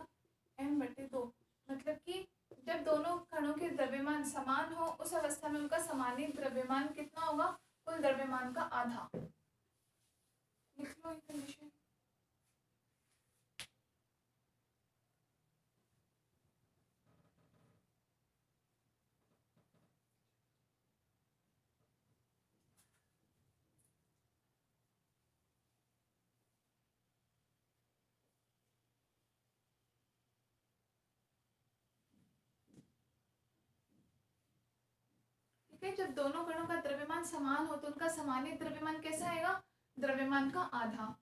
m बटे 2। मतलब कि जब दोनों कणों के द्रव्यमान समान हो उस अवस्था में उनका समानीत द्रव्यमान कितना होगा? कुल द्रव्यमान का आधा। लिख लो ये कंडीशन। जब दोनों कणों का द्रव्यमान समान हो तो उनका समानीत द्रव्यमान कैसा आएगा? द्रव्यमान का आधा।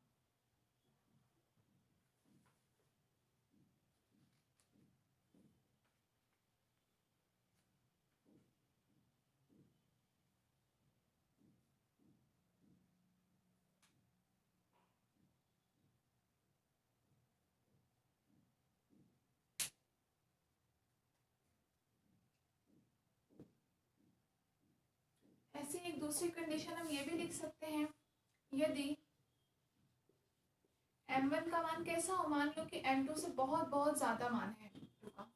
दूसरी कंडीशन हम ये भी लिख सकते हैं, यदि m1 का मान कैसा हो, मान लो कि m2 से बहुत बहुत ज्यादा मान है m2 का,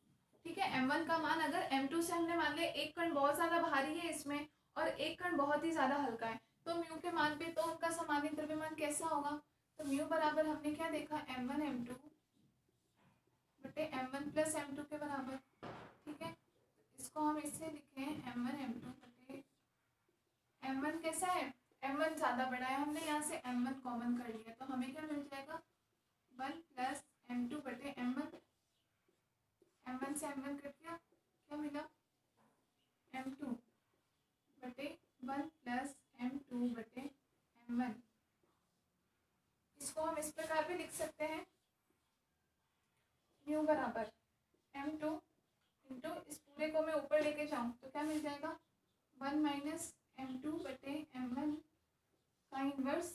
ठीक है। m1 का मान अगर m2 से हमने मान लिया एक कण बहुत ज्यादा भारी है इसमें और एक कण बहुत ही ज्यादा हल्का है, तो म्यू के मान पे तो उनका सामान्य द्रव्यमान कैसा होगा, तो म्यू बराबर हमने क्या देखा, m1 m2 बटे m1 प्लस m2 के बराबर, ठीक है। इसको हम इससे लिखें m1 m2 बटे m1 कैसा है, m1 ज्यादा बड़ा है, हमने यहाँ से m1 कॉमन कर लिया, तो हमें क्या मिल जाएगा 1 प्लस m2 बटे m1, m1 से m1 कट गया, क्या मिला m2 बटे 1 प्लस m2 बटे m1। इसको हम इस प्रकार भी लिख सकते हैं, म्यू बराबर m2 इंटू इस पूरे को मैं ऊपर लेके जाऊं तो क्या मिल जाएगा 1 माइनस m2 बटे m1 का इनवर्स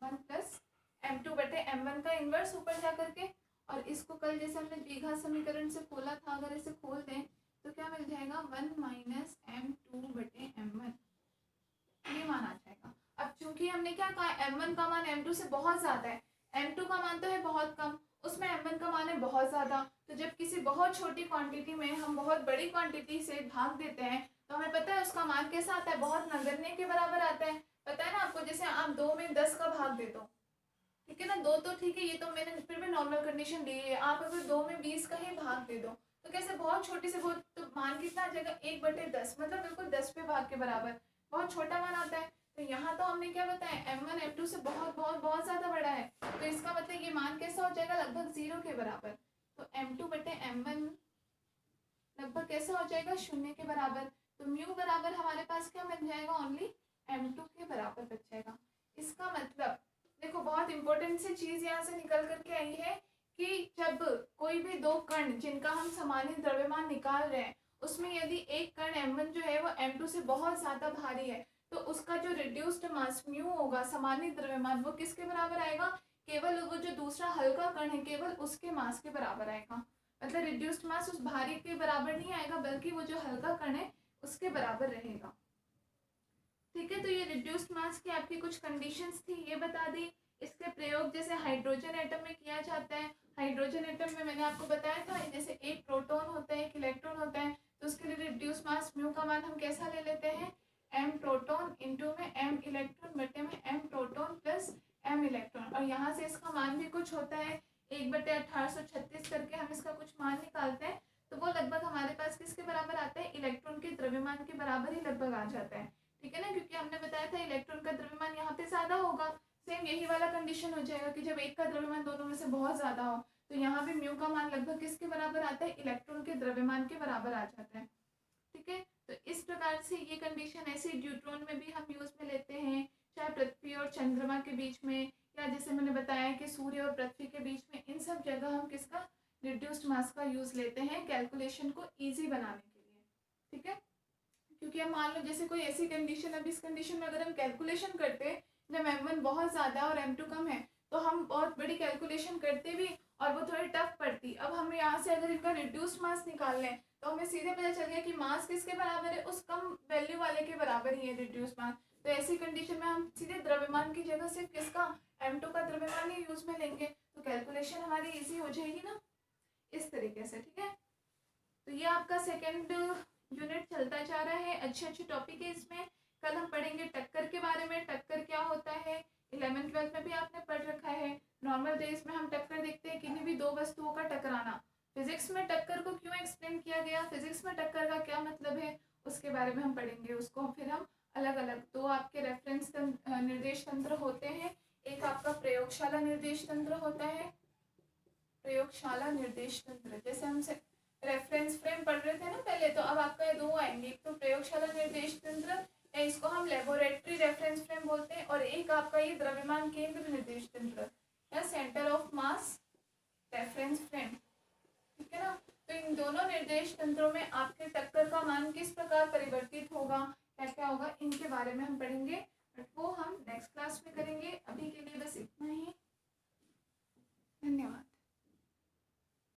1 प्लस m2 बटे m1 का इनवर्स ऊपर जा करके, और इसको कल जैसे हमने द्विघात समीकरण से खोला था, अगर इसे खोल दें तो क्या मिल जाएगा 1 माइनस m2 बटे m1, ये मान आ जाएगा। अब चूंकि हमने क्या कहा m1 का मान m2 से बहुत ज्यादा है, m2 का मान तो है बहुत कम, उसमें m1 का मान है बहुत ज्यादा, तो जब किसी बहुत छोटी क्वांटिटी में हम बहुत बड़ी क्वांटिटी से भाग देते हैं तो हमें पता है उसका मान कैसा आता है, बहुत नगण्य के बराबर आता है। पता है ना आपको, जैसे आप 2 में 10 का भाग दे दो, ठीक है ना, 2 तो ठीक है, ये तो मैंने फिर भी नॉर्मल कंडीशन ली है, आप अगर 2 में 20 का ही भाग दे दो तो कैसे बहुत छोटी से बहुत, तो मान कितना आ जाएगा 1/10, मतलब बिल्कुल 10 पे भाग के बराबर, बहुत छोटा मान आता है। तो यहाँ तो हमने क्या बताया m1 m2 से बहुत बहुत बहुत ज्यादा बड़ा है, तो इसका मतलब ये मान कैसा हो जाएगा लगभग 0 के बराबर, तो m2 बटे m1 लगभग कैसा हो जाएगा 0 के बराबर, तो म्यू बराबर हमारे पास क्या बन जाएगा ओनली m2 के बराबर बच जाएगा। इसका मतलब देखो बहुत इंपॉर्टेंट सी चीज यहाँ से निकल करके आई है कि जब कोई भी दो कण जिनका हम सामान्य द्रव्यमान निकाल रहे हैं उसमें यदि एक कण m1 जो है वो m2 से बहुत ज्यादा भारी है, तो उसका जो रिड्यूस्ड मास म्यू होगा सामान्य द्रव्यमान वो किसके बराबर आएगा, केवल वो जो दूसरा हल्का कण है केवल उसके मास के बराबर आएगा, मतलब रिड्यूस्ड मास उस भारी के बराबर नहीं आएगा बल्कि वो जो हल्का कण है उसके बराबर रहेगा, ठीक है। तो ये रिड्यूस्ड मास की आपकी कुछ कंडीशंस थी, ये बता दी। इसके प्रयोग जैसे हाइड्रोजन एटम में किया जाता है, हाइड्रोजन एटम में मैंने आपको बताया था जैसे एक प्रोटॉन होता है एक इलेक्ट्रॉन होता है, तो उसके लिए रिड्यूस्ड मास म्यू का मान हम कैसा ले लेते हैं m प्रोटॉन इंटू में m इलेक्ट्रॉन बटे में m proton plus m electron, और यहाँ से इसका मान भी कुछ होता है 1/1836 करके हम इसका कुछ मान निकालते हैं, तो वो लगभग हमारे पास किसके बराबर आता है, इलेक्ट्रॉन के द्रव्यमान के बराबर ही लगभग आ जाता है, ठीक है ना, क्योंकि हमने बताया था इलेक्ट्रॉन का द्रव्यमान यहाँ पे ज्यादा होगा। सेम यही वाला कंडीशन हो जाएगा कि जब एक का द्रव्यमान दोनों में से बहुत ज्यादा हो तो यहाँ भी म्यू का मान लगभग किसके बराबर आता है, इलेक्ट्रॉन के द्रव्यमान के बराबर आ जाता है, ठीक है। तो इस प्रकार से ये कंडीशन ऐसे ड्यूट्रॉन में भी हम यूज में लेते हैं, चाहे पृथ्वी और चंद्रमा के बीच में, या जैसे मैंने बताया कि सूर्य और पृथ्वी के बीच में, इन सब जगह हम किसका रिड्यूस्ड मास का यूज लेते हैं कैलकुलेशन को ईजी बनाने के लिए, ठीक है। क्योंकि हम मान लो जैसे कोई ऐसी कंडीशन, अब इस कंडीशन में अगर हम कैलकुलेशन करते हैं जब m1 बहुत ज़्यादा और m2 कम है तो हम बहुत बड़ी कैलकुलेशन करते भी और वो थोड़ी टफ पड़ती। अब हम यहाँ से अगर इनका रिड्यूस्ड मास निकाल लें तो हमें सीधे पता चल गया कि मास किसके बराबर है, उस कम वैल्यू वाले के बराबर ही है रिड्यूस्ड मास, तो ऐसी कंडीशन में हम सीधे द्रव्यमान की जगह सिर्फ किसका m2 का द्रव्यमान ही यूज में लेंगे, तो कैलकुलेशन हमारी ईजी हो जाएगी ना इस तरीके से, ठीक है। तो ये आपका सेकेंड यूनिट चलता जा रहा है, अच्छे अच्छे टॉपिक है इसमें। कल हम पढ़ेंगे टक्कर के बारे में, टक्कर क्या होता है 11th 12th में भी आपने पढ़ रखा है। नॉर्मल डेज में हम टक्कर देखते हैं किन्हीं भी दो वस्तुओं का टकराना। फिजिक्स में टक्कर को क्यों एक्सप्लेन किया गया, फिजिक्स में टक्कर का क्या मतलब है, उसके बारे में हम पढ़ेंगे। उसको फिर हम अलग अलग दो आपके रेफरेंस निर्देश तंत्र होते हैं, एक आपका प्रयोगशाला निर्देश तंत्र होता है, प्रयोगशाला निर्देश तंत्र जैसे हमसे रेफरेंस फ्रेम पढ़ रहे थे ना पहले, तो अब आपका ये दो आएंगे, एक तो प्रयोगशाला निर्देश तंत्र, इसको हम लेबोरेटरी रेफरेंस फ्रेम बोलते हैं, और एक आपका ये द्रव्यमान केंद्र निर्देश तंत्र या centre of mass reference frame, ठीक है ना। तो इन दोनों निर्देश तंत्रों में आपके टक्कर का मान किस प्रकार परिवर्तित होगा, क्या क्या होगा, इनके बारे में हम पढ़ेंगे, बट वो हम नेक्स्ट क्लास में करेंगे। अभी के लिए बस इतना ही, धन्यवाद।